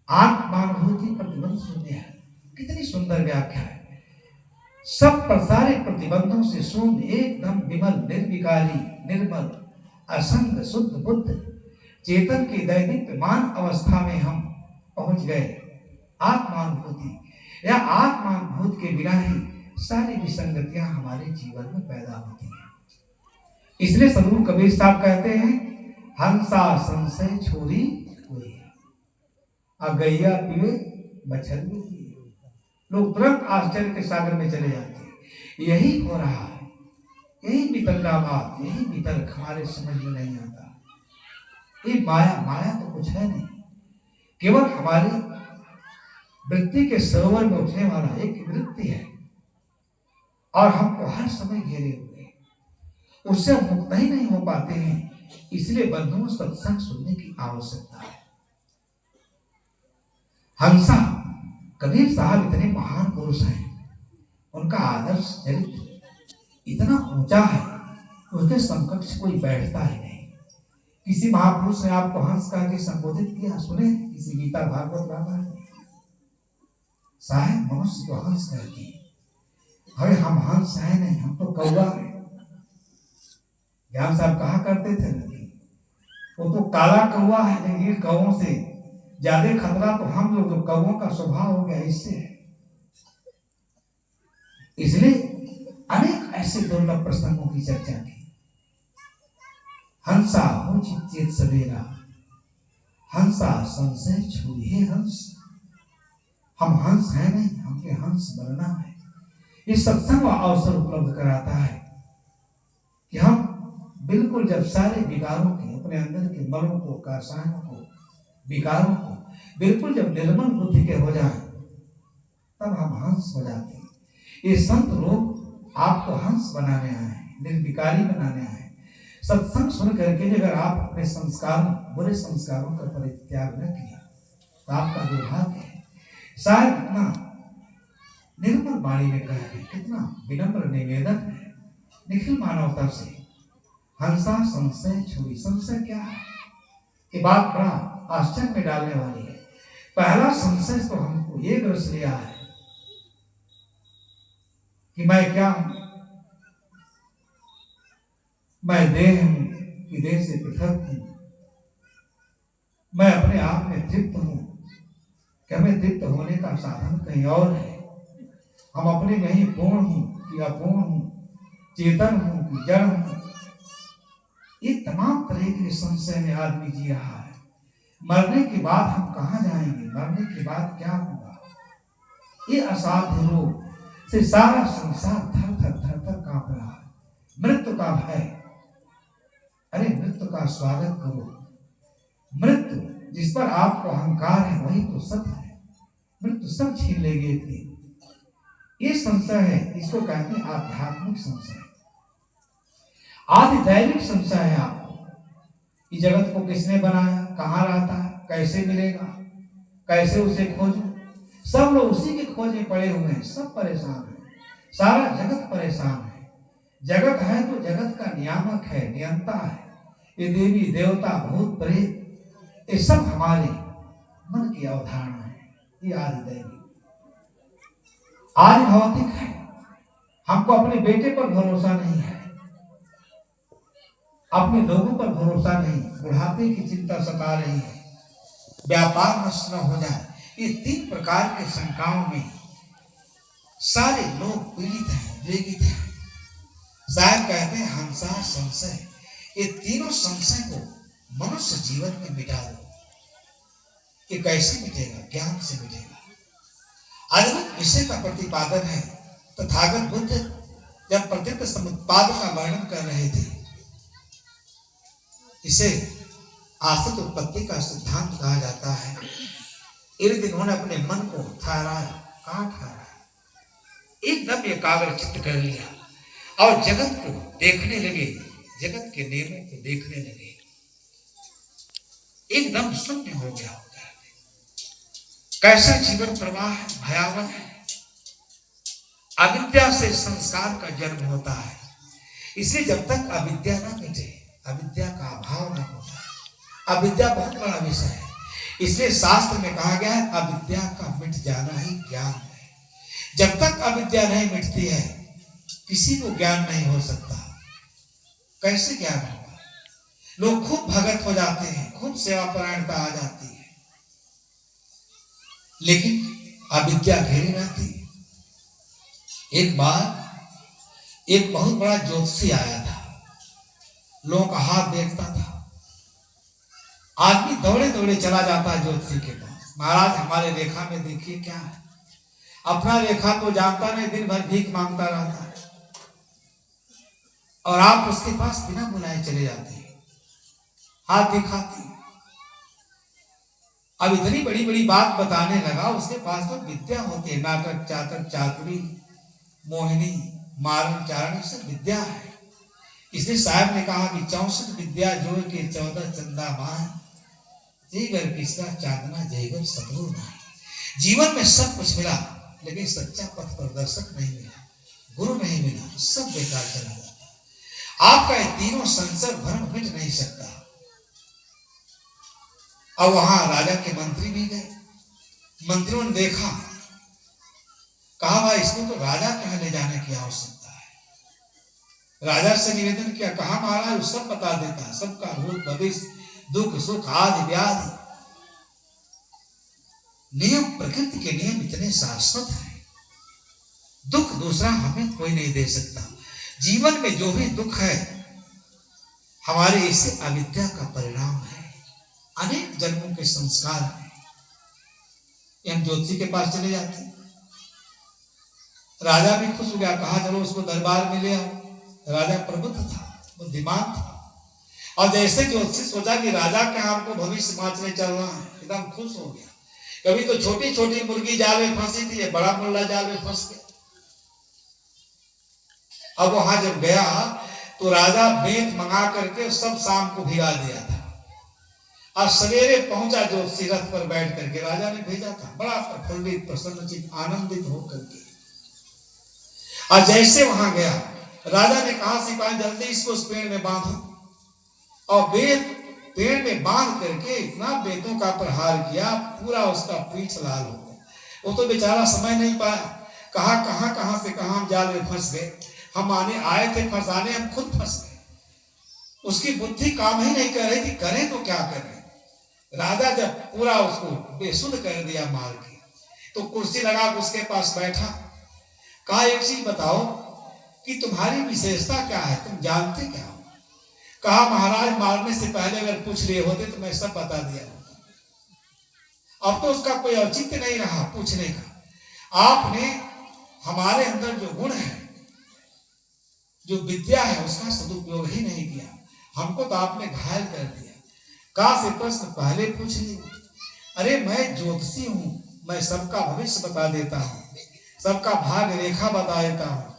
आत्मानुभूति प्रतिबंध शून्य है, कितनी सुंदर व्याख्या है। सब प्रसारे प्रतिबंधों से शून्य, एकदम विमल निर्विकारी निर्मल असंग शुद्ध बुद्ध चेतन की दैनिकमान अवस्था में हम पहुंच गए। आत्मानुभूति या आत्मानुभूति के बिना ही सारी विसंगतियां हमारे जीवन में पैदा होती हैं। इसलिए सदगुरु कबीर साहब कहते हैं, हंसा संशय छोरी कोई, गैया पीवे बछल में पिए। लोग तुरंत आश्चर्य के सागर में चले जाते हैं। यही हो रहा है, यही वितंडावाद, यही वितर्क हमारे समझ में नहीं आता। ये माया तो कुछ है नहीं, केवल हमारी वृत्ति के सरोवर में उठने वाला एक वृत्ति है और हमको हर समय घेरे हुए, उससे मुक्त ही नहीं हो पाते हैं। इसलिए बंधुओं, सत्संग सुनने की आवश्यकता है। हंसा कबीर साहब इतने महान पुरुष हैं, उनका आदर्श चरित्र इतना ऊंचा है, उसके समकक्ष कोई बैठता ही नहीं। किसी महापुरुष ने आपको हंस कह के संबोधित किया सुने? किसी गीता भागवत रामायण में साहब मनुष्य को हंस कहती है। अरे हम हंस है नहीं, हम तो कौवा है। ज्ञान साहब कहा करते थे ना, वो तो काला कौवा है, लेकिन ये कौवों से ज्यादा खतरा तो हम लोग, जो कौवों का स्वभाव हो गया इससे है। इसलिए अनेक ऐसे दुर्लभ प्रसंगों की चर्चा की। हंसा हो चित सवेरा, हंसा संशय छूहे हंस। हम हंस है नहीं, हमके हंस बनना है। इस सत्संग अवसर उपलब्ध कराता है कि हम बिल्कुल जब सारे विकारों के, अपने अंदर के मलों को, कासायों को, विकारों को बिल्कुल जब निर्मल बुद्धि के हो जाए, तब हम हंस हो जाते हैं। ये संत लोग आपको हंस बनाने आए हैं, निर्विकारी बनाने आए हैं। सत्संग सुन करके अगर आप अपने संस्कारों, बुरे संस्कारों का परित्याग न किया तो आपका दुर्भाग्य है। शायद इतना निर्मल वाणी में कह रहे, कितना विनम्र निवेदन है निखिल मानवता से। हंसा संशय छोड़ी, संशय क्या है? ये बात बड़ा आश्चर्य में डालने वाली है। पहला संशय तो हमको ये ग्रस लिया है कि मैं क्या हूं, मैं देह हूं कि देह से पृथक हूं, मैं अपने आप में तृप्त हूं कि हमें तृप्त होने का साधन कहीं और है, हम अपने में ही पूर्ण हूं कि अपूर्ण हूं, चेतन हूं कि जड़ हूं। ये तमाम तरह के संशय में आदमी जी रहा है। मरने के बाद हम कहां जाएंगे, मरने के बाद क्या होगा, ये असाध्य रोग से सारा संसार थर थर थर थर कांप रहा है। मृत्यु का भय, अरे मृत्यु का स्वागत करो। मृत्यु जिस पर आपको अहंकार है वही तो सत्य है, मृत्यु सब छीन लेगी एक दिन। ये संशय है, इसको कहते हैं आध्यात्मिक संशय। आदि दैविक संशय है आपको, इस जगत को किसने बनाया, कहाँ रहता है, कैसे मिलेगा, कैसे उसे खोजो। सब लोग उसी के खोज में पड़े हुए हैं, सब परेशान हैं, सारा जगत परेशान है। जगत है तो जगत का नियामक है, नियंता है। ये देवी देवता भूत प्रेत ये सब हमारे मन की अवधारणा है। ये आदि दैवी, आदि भौतिक है। हमको अपने बेटे पर भरोसा नहीं है, अपने लोगों पर भरोसा नहीं, बुढ़ापे की चिंता सता रही है, व्यापार नष्ट न हो जाए। ये तीन प्रकार के शंकाओं में सारे लोग पीड़ित हैं, वेगित हैं। शायद कहते हैं हंसा संशय, ये तीनों संशय को मनुष्य जीवन में मिटा दो। ये कैसे मिटेगा? ज्ञान से मिटेगा। अद्भुत विषय का प्रतिपादन है। तथागत बुद्ध जब प्रत्यक्ष समुत्पाद का वर्णन कर रहे थे, इसे आश्रित उत्पत्ति का सिद्धांत कहा जाता है। इन्होंने अपने मन को ठहराया, कहाँ ठहराया? एकदम एकाग्र चित्त कर लिया और जगत को देखने लगे, जगत के नियमों को देखने लगे। एकदम शून्य हो गया होता है। कैसा जीवन प्रवाह है, भयावह है। अविद्या से संस्कार का जन्म होता है। इसलिए जब तक अविद्या ना मिटे, अविद्या का अभाव ना होता है। अविद्या बहुत बड़ा विषय है। इसलिए शास्त्र में कहा गया है अविद्या का मिट जाना ही ज्ञान है। जब तक अविद्या नहीं मिटती है किसी को ज्ञान नहीं हो सकता। कैसे ज्ञान होगा? लोग खूब भगत हो जाते हैं, खूब सेवा परायणता आ जाती है, लेकिन अविद्या घेरी रहती है। एक बार एक बहुत बड़ा ज्योतिषी आया था, लोगों का हाथ देखता था। आदमी दौड़े दौड़े चला जाता है ज्योतिषी के पास। महाराज हमारे रेखा में देखिए क्या है। अपना रेखा तो जानता नहीं, दिन भर भीख मांगता रहता है और आप उसके पास बिना बुलाए चले जाते हैं, हाथ दिखाती। अब इतनी बड़ी बड़ी बात बताने लगा, उसके पास तो विद्या होती है, नाटक चातक चातुरी मोहिनी मारण चारण सब विद्या है। इसलिए साहब ने कहा कि 64 विद्या जो के 14 चंदा मान, जयगर किसका चांदना जयगर सतगुरु नाय। जीवन में सब कुछ मिला लेकिन सच्चा पथ प्रदर्शक नहीं मिला, गुरु नहीं मिला, सब बेकार चला जाता। आपका ये तीनों संसार भ्रम मिट नहीं सकता। अब वहां राजा के मंत्री भी गए। मंत्रियों ने देखा, कहा भाई इसको तो राजा कहाँ ले जाने की आवश्यकता है। राजा से निवेदन किया, कहा महाराज सब बता देता है, सबका भूत भविष्य दुख सुख आदि व्याधि। नियम, प्रकृति के नियम इतने शाश्वत हैं, दुख दूसरा हमें कोई नहीं दे सकता। जीवन में जो भी दुख है हमारे इसे अविद्या का परिणाम है, अनेक जन्मों के संस्कार हैं। हम ज्योतिषी के पास चले जाते। राजा भी खुश हो गया, कहा चलो उसको दरबार में ले आओ। राजा प्रबुद्ध था, बुद्धिमान था, और जैसे ज्योतिषी सोचा कि राजा के हमको भविष्य समाचार चल रहा है, एकदम खुश हो गया। कभी तो छोटी छोटी मुर्गी जाल में फंसी थी, बड़ा मुल्ला जाल में फंस गया। अब वहां जब गया तो राजा बेंत मंगा करके सब शाम को भिगा दिया था। और सवेरे पहुंचा ज्योतिषी रथ पर बैठ करके, राजा ने भेजा था, बड़ा प्रफुल्लित प्रसन्नचित आनंदित होकर के। और जैसे वहां गया, राजा ने कहा सिपाही जल्दी इसको उस पेड़ में बांधो। और बेत पेड़ में बांध करके इतना बेतों का प्रहार किया, पूरा उसका पीठ लाल हो गया। वो तो बेचारा समझ नहीं पाया, कहां से कहां हम जाल में फंस गए। हम आए थे फंसाने, हम खुद फंस गए। उसकी बुद्धि काम ही नहीं कर रही थी, करें तो क्या करें। राजा जब पूरा उसको बेसुध कर दिया मार के, तो कुर्सी लगा उसके पास बैठा। कहा एक चीज बताओ कि तुम्हारी विशेषता क्या है, तुम जानते क्या हो। कहा महाराज मारने से पहले अगर पूछ लिए होते तो मैं सब बता दिया होता। अब तो उसका कोई औचित्य नहीं रहा पूछने का। आपने हमारे अंदर जो गुण है, जो विद्या है, उसका सदुपयोग ही नहीं किया। हमको तो आपने घायल कर दिया। कहा से प्रश्न पहले पूछ लिए। अरे मैं ज्योतिषी हूं, मैं सबका भविष्य बता देता हूं, सबका भाग्य रेखा बता देता हूं,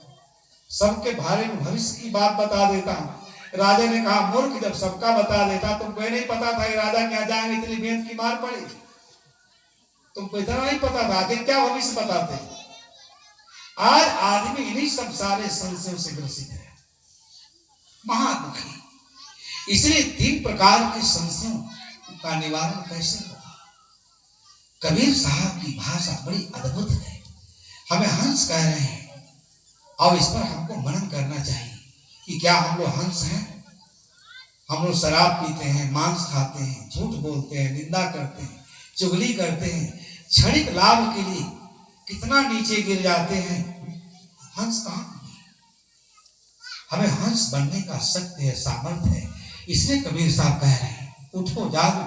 सबके बारे में भविष्य की बात बता देता हूं। राजा ने कहा मूर्ख, जब सबका बता देता तुमको नहीं पता था कि राजा के यहाँ जाएंगे इतनी बेंत की मार पड़ी। तुमको इतना नहीं पता था, आखिर क्या भविष्य बताते। आज आदमी इन्हीं सब सारे संशयों से ग्रसित है, महादुखी। इसलिए 3 प्रकार के संशयों का निवारण कैसे होगा। कबीर साहब की भाषा बड़ी अद्भुत है। हमें हंस कह रहे हैं और इस पर हमको मनन करना चाहिए कि क्या हम लोग हंस हैं। हम लोग शराब पीते हैं, मांस खाते हैं, झूठ बोलते हैं, निंदा करते हैं, चुगली करते हैं, क्षणिक लाभ के लिए कितना नीचे गिर जाते हैं। हंस कहां? हमें हंस बनने का शक्ति है, सामर्थ्य है। इसलिए कबीर साहब कह रहे हैं उठो जागो,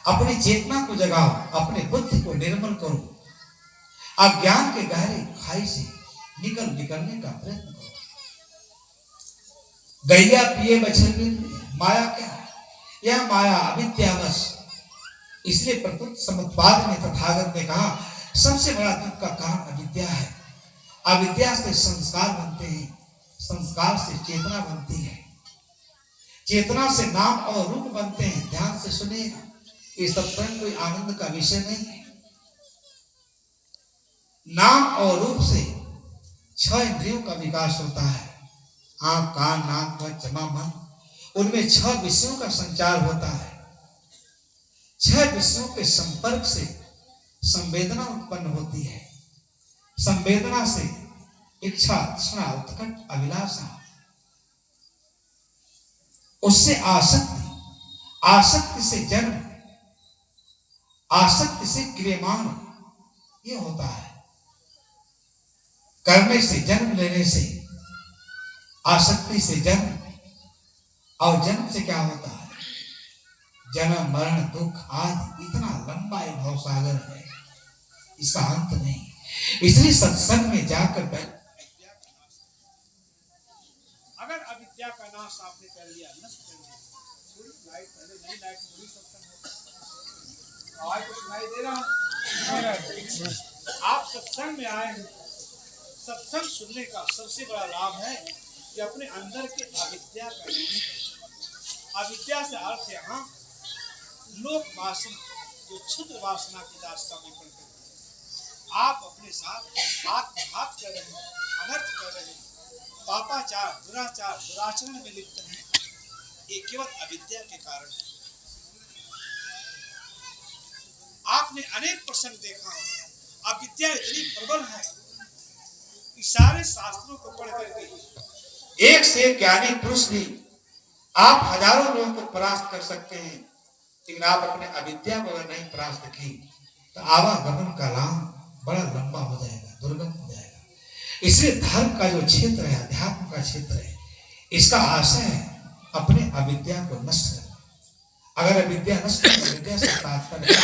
अपनी चेतना को जगाओ, अपने बुद्धि को निर्मल करो, अज्ञान के गहरे खाई से निकलने का प्रयत्न करो। गैया पिए बछड़, माया क्या है? यह माया अविद्यावश। इसलिए प्रकृति समुत्पाद में तथागत ने कहा सबसे बड़ा दुख का कारण अविद्या है। अविद्या से संस्कार बनते हैं, संस्कार से चेतना बनती है, चेतना से नाम और रूप बनते हैं। ध्यान से सुनिएगा, ये सत्संग कोई आनंद का विषय नहीं है। नाम और रूप से 6 इंद्रियों का विकास होता है। आंख, कान, नाक, चमा, मन, उनमें 6 विषयों का संचार होता है। 6 विषयों के संपर्क से संवेदना उत्पन्न होती है। संवेदना से इच्छा, तृष्णा, उत्कट, अभिलाषा, उससे आसक्ति, आसक्ति से जन्म, आसक्ति से क्रियमाण, ये होता है। करने से, जन्म लेने से, आसक्ति से जन्म, और जन्म से क्या होता है? जन्म, मरण, दुख आदि। इतना लंबा एक भवसागर है, इसका अंत नहीं। इसलिए सत्संग में जाकर अगर अविद्या का नाश आपने कर लिया, नष्ट कर दिया, थोड़ी लाइट पहले नई लाइट थोड़ी सत्संग होता, आवाज तो सुनाई दे रहा है। आप सत्संग में आए हैं, सत्संग सुनने का सबसे बड़ा लाभ है कि अपने अंदर के अविद्या का नाश करें। अविद्या से अर्थ यहाँ लोक वासना, जो क्षुद्र वासना की दास्ता में पड़ गई, आप अपने साथ आत्मघात कर रहे हैं, अनर्थ कर रहे हैं, पापाचार, दुराचार, दुराचरण में लिप्त हैं। ये केवल अविद्या के कारण है। आपने अनेक प्रसंग देखा होगा, अविद्या इतनी प्रबल है कि सारे शास्त्रों को पढ़ करके एक से एक ज्ञानी पुरुष भी आप हजारों लोगों को परास्त कर सकते हैं, लेकिन आप अपने अविद्या को अगर नहीं परास्त की तो आवागमन का राम बड़ा लंबा हो जाएगा, दुर्गम हो जाएगा। इसलिए धर्म का जो क्षेत्र है, अध्यात्म का क्षेत्र है, इसका आशय है अपने अविद्या को नष्ट करना। अगर अविद्या नष्ट कर, अविद्या से तात्पर्य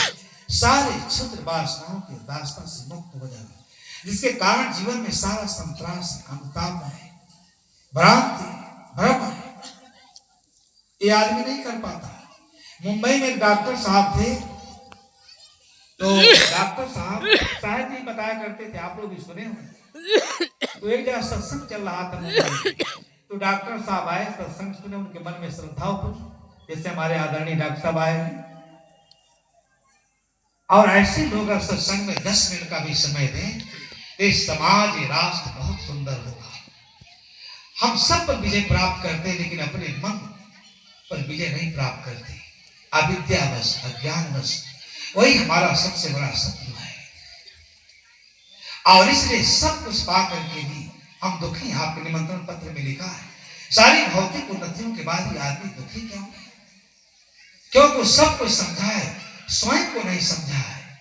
सारे क्षुद्र वासनाओं के दास्तां से मुक्त हो जाना, जिसके कारण जीवन में सारा संतरास, अनुताप है, भ्रांति, भ्रम है, ये आदमी नहीं कर पाता। मुंबई में एक डॉक्टर साहब थे, तो डॉक्टर साहब शायद ही बताया करते थे, आप लोग भी सुने होंगे। तो एक जगह सत्संग चल रहा था मुंबई, तो डॉक्टर साहब आए, सत्संग सुने, उनके मन में श्रद्धा कुछ, जैसे हमारे आदरणीय डॉक्टर साहब आए। और ऐसे लोग अगर सत्संग में 10 मिनट का भी समय दें, ये समाज, ये राष्ट्र बहुत सुंदर होगा। हम सब पर विजय प्राप्त करते, लेकिन अपने मन पर विजय नहीं प्राप्त करते। अविद्यावश, अज्ञानवश, वही हमारा सबसे बड़ा शत्रु है। और इसलिए सब कुछ पा करके भी हम दुखी। आपके निमंत्रण पत्र में लिखा है, सारी भौतिक उन्नतियों के बाद भी आदमी दुखी क्यों है? क्योंकि सब कुछ समझा है, स्वयं को नहीं समझा है,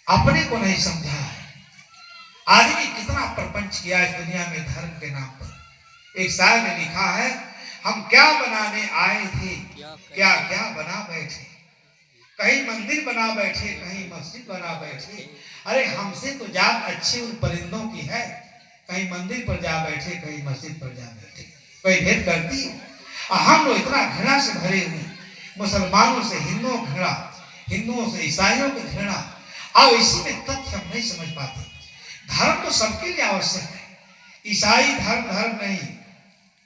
अपने को नहीं समझा है। आदमी कितना प्रपंच किया इस दुनिया में धर्म के नाम पर। एक शायर ने लिखा है, हम क्या बनाने आए थे, क्या क्या बना बैठे। कहीं मंदिर बना बैठे, कहीं मस्जिद बना बैठे। अरे हमसे तो जात अच्छी उन परिंदों की है, कहीं मंदिर पर जा बैठे, कहीं मस्जिद पर जा बैठे। कोई भेद करती है? हम लोग इतना घृणा से भरे हुए, मुसलमानों से हिंदुओं को घृणा, हिंदुओं से ईसाइयों को घृणा। और इसी में तथ्य हम नहीं समझ पाते। धर्म तो सबके लिए आवश्यक है। ईसाई धर्म धर्म नहीं,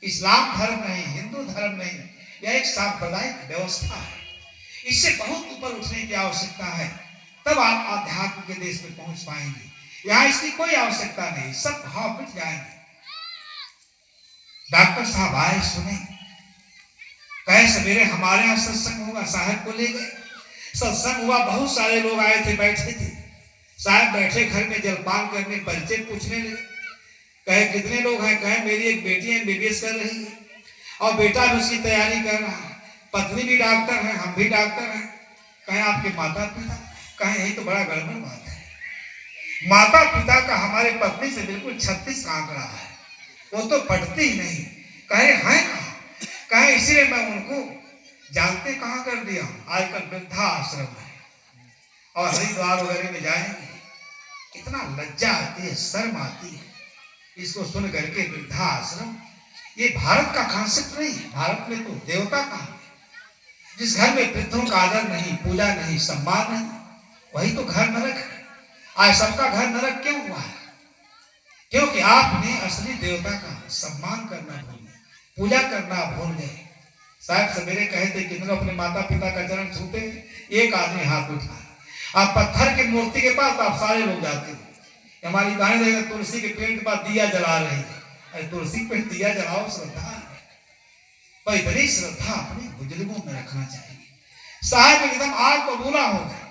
इस्लाम धर्म नहीं, हिंदू धर्म नहीं, यह एक सांप्रदायिक व्यवस्था है। इससे बहुत ऊपर उठने की आवश्यकता है, तब आप आध्यात्म के देश में पहुंच पाएंगे। यहाँ इसकी कोई आवश्यकता नहीं, सब भाव मिट जाएंगे। डॉक्टर साहब आए, सुने, कहे सवेरे हमारे यहाँ सत्संग होगा, साहब को ले गए। सत्संग हुआ, बहुत सारे लोग आए थे, बैठे थे। साहब बैठे घर में जलपान करने, परिचय पूछने लगे। कहे कितने लोग हैं? कहे मेरी एक बेटी है, MBBS कर रही है, और बेटा भी उसकी तैयारी कर रहा है, पत्नी भी डॉक्टर है, हम भी डॉक्टर हैं। कहे आपके माता पिता? कहे यही तो बड़ा गड़बड़ बात है। माता पिता का हमारे पत्नी से बिल्कुल 36 का आंकड़ा है, वो तो पढ़ते ही नहीं। कहे हैं कहाँ? कहे इसलिए मैं उनको जानते कहाँ कर दिया हूँ, आजकल वृद्धाश्रम है, और हरिद्वार वगैरह में जाएंगे, इतना लज्जा आती है, शर्म आती है इसको सुन करके। वृद्धाश्रम ये भारत का कॉन्सेप्ट नहीं है। भारत में तो देवता का है। जिस घर में वृद्धों का आदर नहीं, पूजा नहीं, सम्मान नहीं, वही तो घर नरक है। आज सबका घर नरक क्यों हुआ है? क्योंकि आपने असली देवता का सम्मान करना भूल गए, पूजा करना भूल गए। साहब सवेरे कहे थे कितने अपने माता पिता का चरण छूते हैं, एक आदमी हाथ उठा। आप पत्थर की मूर्ति के पास आप सारे लोग जाते हैं। हमारी बहन देखा तुलसी के पेड़ के पास दिया जला रही है। अरे तुलसी पे दिया जलाओ, श्रद्धा है, पर इतनी श्रद्धा अपने बुजुर्गों में रखना चाहिए। साहब एकदम आग बबूला हो गए,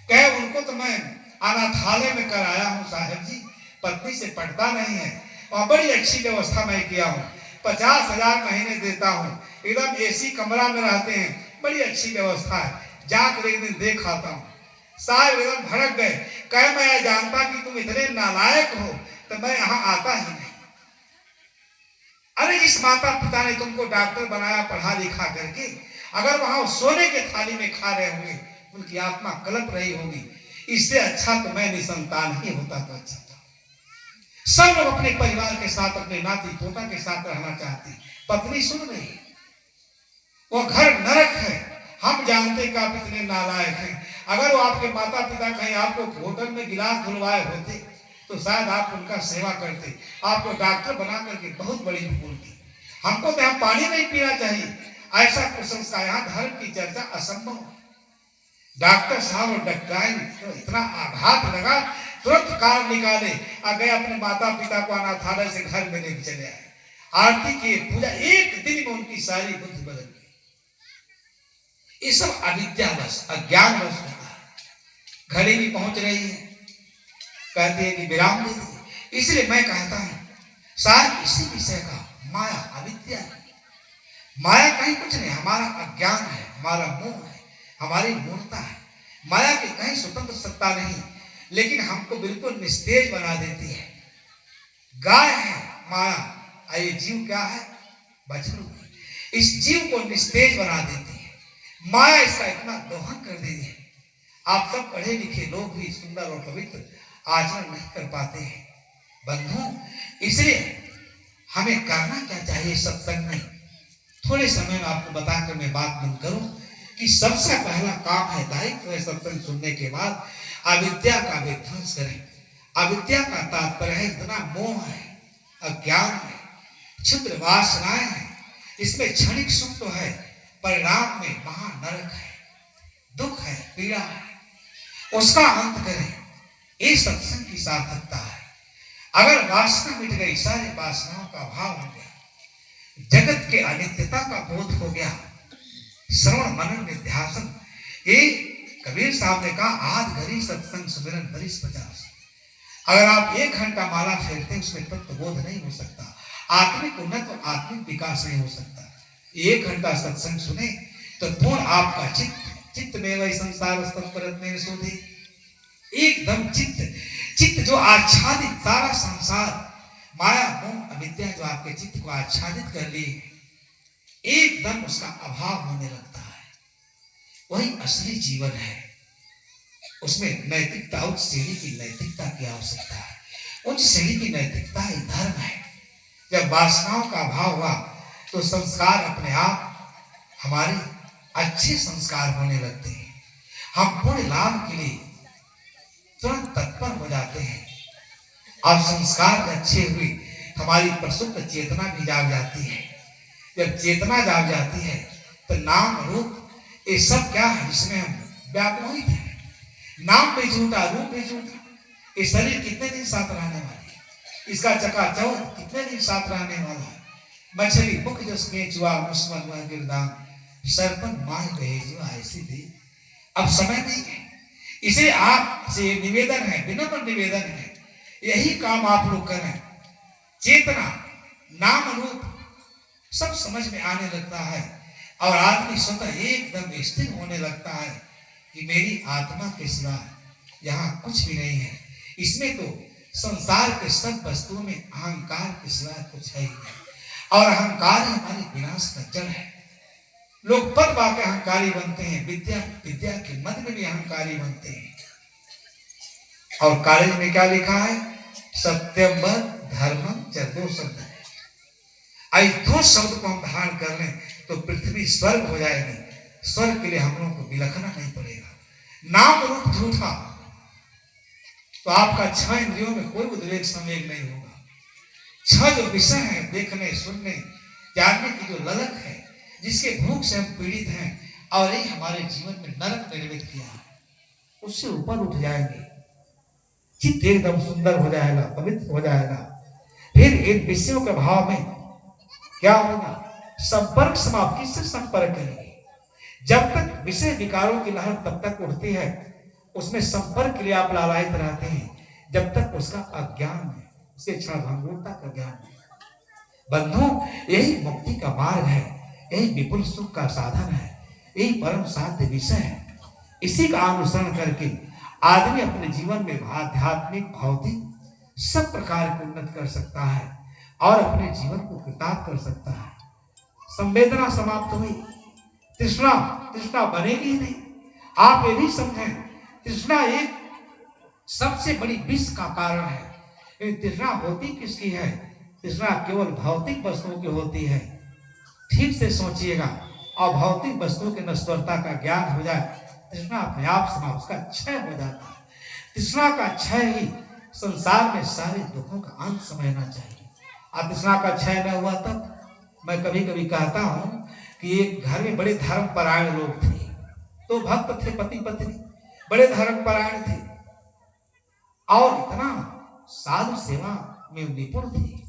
कहे उनको तो मैं अनाथालय में कराया हूँ साहब जी, पत्नी से पटता नहीं है और बड़ी अच्छी व्यवस्था मैं किया हूँ, 50,000 महीने देता हूँ, एकदम एसी कमरा में रहते हैं, बड़ी अच्छी व्यवस्था है, जाकर एक दिन देख आता हूँ। साहब एकदम भड़क गए, कहे मैं जानता कि तुम इतने नालायक हो तो मैं यहाँ आता ही नहीं। अरे जिस माता पिता ने तुमको डॉक्टर बनाया पढ़ा लिखा करके, अगर वहां सोने के थाली में खा रहे होंगे, उनकी आत्मा कलप रही होगी, इससे अच्छा तो मैं निसंतान ही होता तो अच्छा था। सब लोग अपने परिवार के साथ, अपने नाती पोता के साथ रहना चाहते। पत्नी सुन रही, वो घर नरक है, हम जानते कि आप इतने नालायक हैं। अगर वो आपके माता पिता कहीं आपको होटल में गिलास धुलवाए होते तो शायद आप उनका सेवा करते, आपको डॉक्टर बना करके बहुत बड़ी भूल थी। हमको तो यहाँ पानी नहीं पीना चाहिए, ऐसा कुसंस्कार, यहाँ धर्म की चर्चा असंभव। डॉक्टर साहब और डॉक्टराइन तो इतना आघात लगा, तुरंत कार निकाले और गए अपने माता पिता को अनाथालय से घर में लेकर चले आए। आरती की पूजा, एक दिन में उनकी सारी बुद्धि बदल गई। ये सब अविद्यावश, अज्ञानवश होता है। घड़ी भी पहुंच रही है, कहती है कि विराम दे दे। इसलिए मैं कहता हूं शायद इसी विषय का माया, अविद्या है। माया कहीं कुछ नहीं, हमारा अज्ञान है, हमारा मोह है, हमारी मूर्ता है। माया की कहीं स्वतंत्र सत्ता नहीं, लेकिन हमको बिल्कुल निस्तेज बना देती है। गाय है माया, ये जीव क्या है? बछड़ू है। इस जीव को निस्तेज बना देती है माया, इसका इतना दोहन कर देती है। आप सब पढ़े लिखे लोग भी सुंदर और पवित्र आचरण नहीं कर पाते हैं बंधु। इसलिए हमें करना क्या चाहिए सत्संग में? थोड़े समय में आपको बताकर मैं बात बंद करूं कि सबसे पहला काम है, दायित्व है सत्संग सुनने के बाद अविद्या का विध्वंस करें। अविद्या का तात्पर्य है इतना मोह है, अज्ञान है, क्षुद्र वासनाएं है, इसमें क्षणिक सुख तो है, परिणाम में महानरक है, दुख है, पीड़ा है, उसका अंत करें। ये सत्संग की सार्थकता है। अगर वासना मिट गई, सारे वासनाओं का भाव हो गया, जगत के अनित्यता का बोध हो गया, श्रवण मनन निध्यासन, ये कबीर साहब ने कहा आध घड़ी सत्संग सुमिरन बरिस 50। अगर आप 1 घंटा माला फेरते उसमें तत्व बोध नहीं हो सकता, आत्मिक उन्नत और आत्मिक विकास नहीं हो सकता। 1 घंटा सत्संग सुने तो पूर्ण आपका चित्त में वही संसार परत सोधे, एकदम चित्त जो आच्छादित, सारा संसार माया मोह अविद्या जो आपके चित्त को आच्छादित कर ली, एकदम उसका अभाव होने लगता है। वही असली जीवन है। उसमें नैतिकता, उच्च श्रेणी की नैतिकता की आवश्यकता है। उच्च श्रेणी की नैतिकता ही धर्म है। जब वासनाओं का अभाव हुआ तो संस्कार अपने आप हमारे अच्छे संस्कार होने लगते हैं। हम पूर्ण लाभ के लिए तुरंत तत्पर हो जाते हैं और संस्कार अच्छे हुए हमारी प्रसुप्त चेतना भी जाग जाती है। जब चेतना जाग जाती है तो नाम रूप ये सब क्या है जिसमें हम व्यामोहित हैं। नाम भी झूठा, रूप भी झूठा। ये शरीर कितने दिन साथ रहने वाले, इसका चकाचौंध कितने दिन साथ रहने वाला है। मछली मुख जसके चुआ मुस्मन वह गिरदान, सरपन माह गए जो ऐसी दी। अब समय नहीं है, इसे आपसे निवेदन है, विनम्र निवेदन है, यही काम आप लोग करें। चेतना, नाम रूप सब समझ में आने लगता है और आदमी स्वतः एकदम स्थिर होने लगता है कि मेरी आत्मा के सिवा यहाँ कुछ भी नहीं है। इसमें तो संसार के सब वस्तुओं में अहंकार के सिवा कुछ है ही नहीं, और अहंकार ही हमारे विनाश का जड़ है। लोग पद पाके अहंकारी बनते हैं, विद्या के मद में भी अहंकारी बनते हैं। और कॉलेज में क्या लिखा है? सत्यम धर्मम च, 2 शब्द है। आई 2 शब्द को हम धारण कर लें तो पृथ्वी स्वर्ग हो जाएगी। स्वर्ग के लिए हम लोगों को बिलखना नहीं पड़ेगा। नाम रूप झूठा तो आपका 6 इंद्रियों में कोई उद्वेग संवेग नहीं होगा। छह जो विषय है, देखने सुनने जानने की जो ललक है, जिसके भूख से हम पीड़ित हैं और ये हमारे जीवन में नरक निर्मित किया है, उससे ऊपर उठ जाएंगे, चित्त एकदम सुंदर हो जाएगा, पवित्र हो जाएगा। फिर इन विषयों के भाव में क्या होगा? संपर्क समाप्त। किससे संपर्क करेंगे? जब तक विषय विकारों की लहर तब तक उठती है, उसमें संपर्क के लिए आप लालायित रहते हैं, जब तक उसका अज्ञान है, उसके क्षणभंगुरता का ज्ञान है। बंधु, यही मुक्ति का मार्ग है, यही विपुल सुख का साधन है, यही परम साध्य विषय है। इसी का अनुसरण करके आदमी अपने जीवन में आध्यात्मिक भौतिक सब प्रकार की उन्नति कर सकता है और अपने जीवन को कृतार्थ कर सकता है। संवेदना समाप्त हुई, तृष्णा बनेगी नहीं। आप ये भी समझें, तृष्णा एक सबसे बड़ी विष का कारण है। तृष्णा होती किसकी है? तृष्णा केवल भौतिक वस्तुओं की होती है। ठीक से सोचिएगा, और भौतिक वस्तुओं की नश्वरता का ज्ञान हो जाए, तृष्णा अपने आप समाप्त, उसका क्षय हो जाता है। तृष्णा का क्षय ही संसार में सारे दुखों का अंत समझना चाहिए। और तृष्णा का क्षय न हुआ तब मैं कभी कभी कहता हूं कि एक घर में बड़े धर्मपरायण लोग थे, तो भक्त थे, पति पत्नी बड़े धर्मपरायण थे और इतना साधु सेवा में निपुण थे।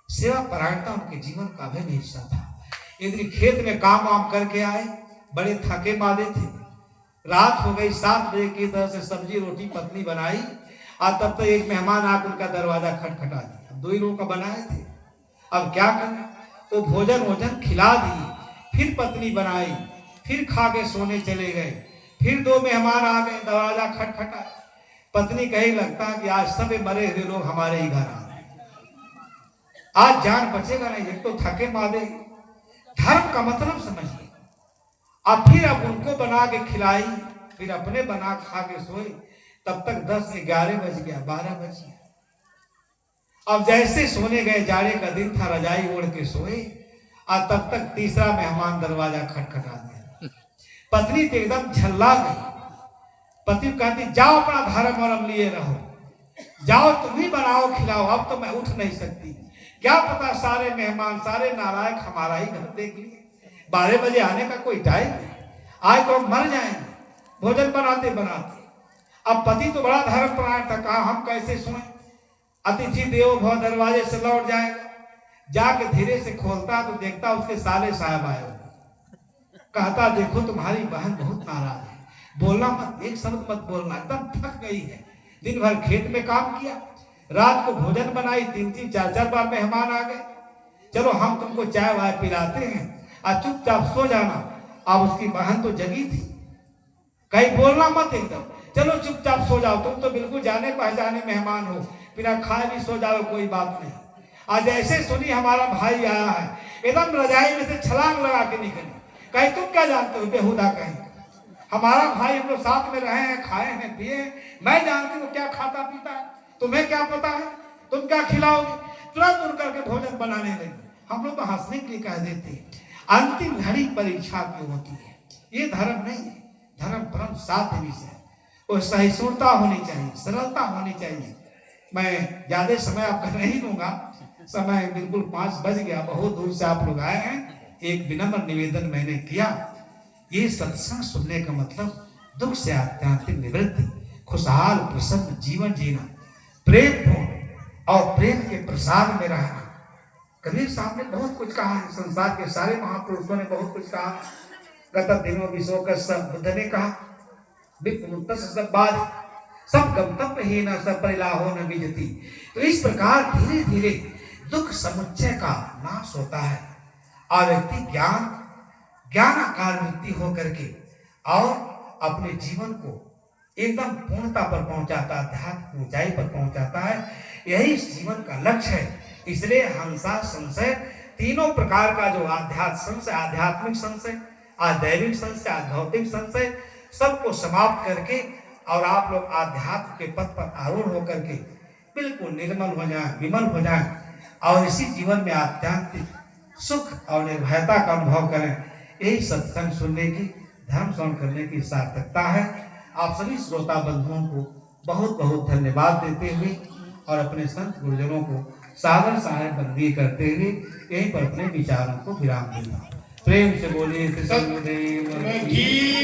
सेवा परायणता उनके जीवन का अभिन्न हिस्सा था। एक दिन खेत में काम वाम करके आए, बड़े थके मादे थे। रात हो गई, 7 बजे की तरह से सब्जी रोटी पत्नी बनाई, और तब तक एक मेहमान आकर उनका दरवाजा खटखटा दिया। 2 ही लोगों का बनाए थे, अब क्या करना? वो भोजन खिला दिए, फिर पत्नी बनाई, फिर खा के सोने चले गए। फिर 2 मेहमान आ गए, दरवाजा खटखटा। पत्नी कही, लगता है कि आज सब मरे हुए लोग हमारे ही घर आ गए, आज जान बचेगा नहीं। एक तो थके मादे, धर्म का मतलब समझिए। अब फिर उनको बना के खिलाई, फिर अपने बना खा के सोए। तब तक 10 से 11 बज गया, 12 बज गया। अब जैसे सोने गए, जाड़े का दिन था, रजाई ओढ़ के सोए, और तब तक तीसरा मेहमान दरवाजा खटखटा दिया। पत्नी तो एकदम झल्ला गई। पति कहती, जाओ अपना धर्म वरम लिए रहो, जाओ तुम ही बनाओ खिलाओ, अब तो मैं उठ नहीं सकती। क्या पता सारे मेहमान, सारे नालायक हमारा ही घर देख लिए। 12 बजे आने का कोई टाइम नहीं, आज तो हम मर जाएंगे भोजन बनाते बनाते। अब पति तो बड़ा धर्मपरायण था, कहा हम कैसे सोए, अतिथि देवो भव, दरवाजे से लौट जाएगा। जाके धीरे से खोलता तो देखता उसके साले साहब आए हुए। कहता, देखो तुम्हारी बहन बहुत नाराज है, बोलना मत, एक शब्द मत बोलना, एकदम थक गई है, दिन भर खेत में काम किया, रात को भोजन बनाई, 3-3 4-4 बार मेहमान आ गए। चलो हम तुमको चाय वाय पिलाते हैं, और चुपचाप सो जाना। अब उसकी बहन तो जगी थी, कहीं बोलना मत, एकदम चलो चुपचाप सो जाओ, तुम तो बिल्कुल जाने पहचाने मेहमान हो, बिना खाए भी सो जाओ, कोई बात नहीं। आज ऐसे सुनी हमारा भाई आया है, एकदम रजाई में से छलांग लगा के निकली। कहीं तुम क्या जानते हो बेहुदा, कहीं हमारा भाई, हम लोग साथ में रहे हैं, खाए हैं, पिए हैं, मैं जानती हूँ क्या खाता पीता है, तुम्हें क्या पता है, तुम क्या खिलाओगे। तुरंत उड़ करके भोजन बनाने लगी। हम लोग तो हंसने के लिए कह देते हैं, अंतिम घड़ी परीक्षा क्यों होती है? ये धर्म नहीं है, धर्म परम साध्य विषय है। वो सहिष्णुता होनी चाहिए, सरलता होनी चाहिए। मैं ज्यादा समय आपका नहीं दूंगा, समय बिल्कुल 5 बज गया, बहुत दूर से आप लोग आए हैं। एक विनम्र निवेदन मैंने किया, ये सत्संग सुनने का मतलब दुख से आध्यात्मिक निवृत्ति, खुशहाल प्रसन्न जीवन जीना, प्रेम पूर्ण और प्रेम के प्रसाद में रहना। कबीर साहब ने बहुत कुछ कहा है, संसार के सारे महापुरुषों ने बहुत कुछ कहा। गत दिनों विश्व का सब बुद्ध ने कहा, सब बात सब गंतव्य ही न सब परिलाहो न विजती। तो इस प्रकार धीरे धीरे दुख समुच्चय का नाश होता है और व्यक्ति ज्ञानाकार वृत्ति होकर के और अपने जीवन को एकदम पूर्णता पर पहुंचाता, अध्यात्म ऊंचाई पर पहुंचाता है। यही इस जीवन का लक्ष्य है। इसलिए हंसा संशय, तीनों प्रकार का जो आध्यात्मिक संशय, आदैविक संशय, आध्यात्मिक संशय, सबको समाप्त करके और आप लोग आध्यात्म के पथ पर आरूढ़ होकर के बिल्कुल निर्मल हो जाए, विमल हो जाए और इसी जीवन में आध्यात्मिक सुख और निर्भयता का अनुभव करें। यही सत्संग सुनने की, धर्म श्रवण करने की सार्थकता है। आप सभी श्रोता बंधुओं को बहुत बहुत धन्यवाद देते हुए और अपने संत गुरुजनों को सागर साहेब बंदी करते हुए यहीं पर अपने विचारों को विराम देता। प्रेम से बोले श्री सत्यदेव की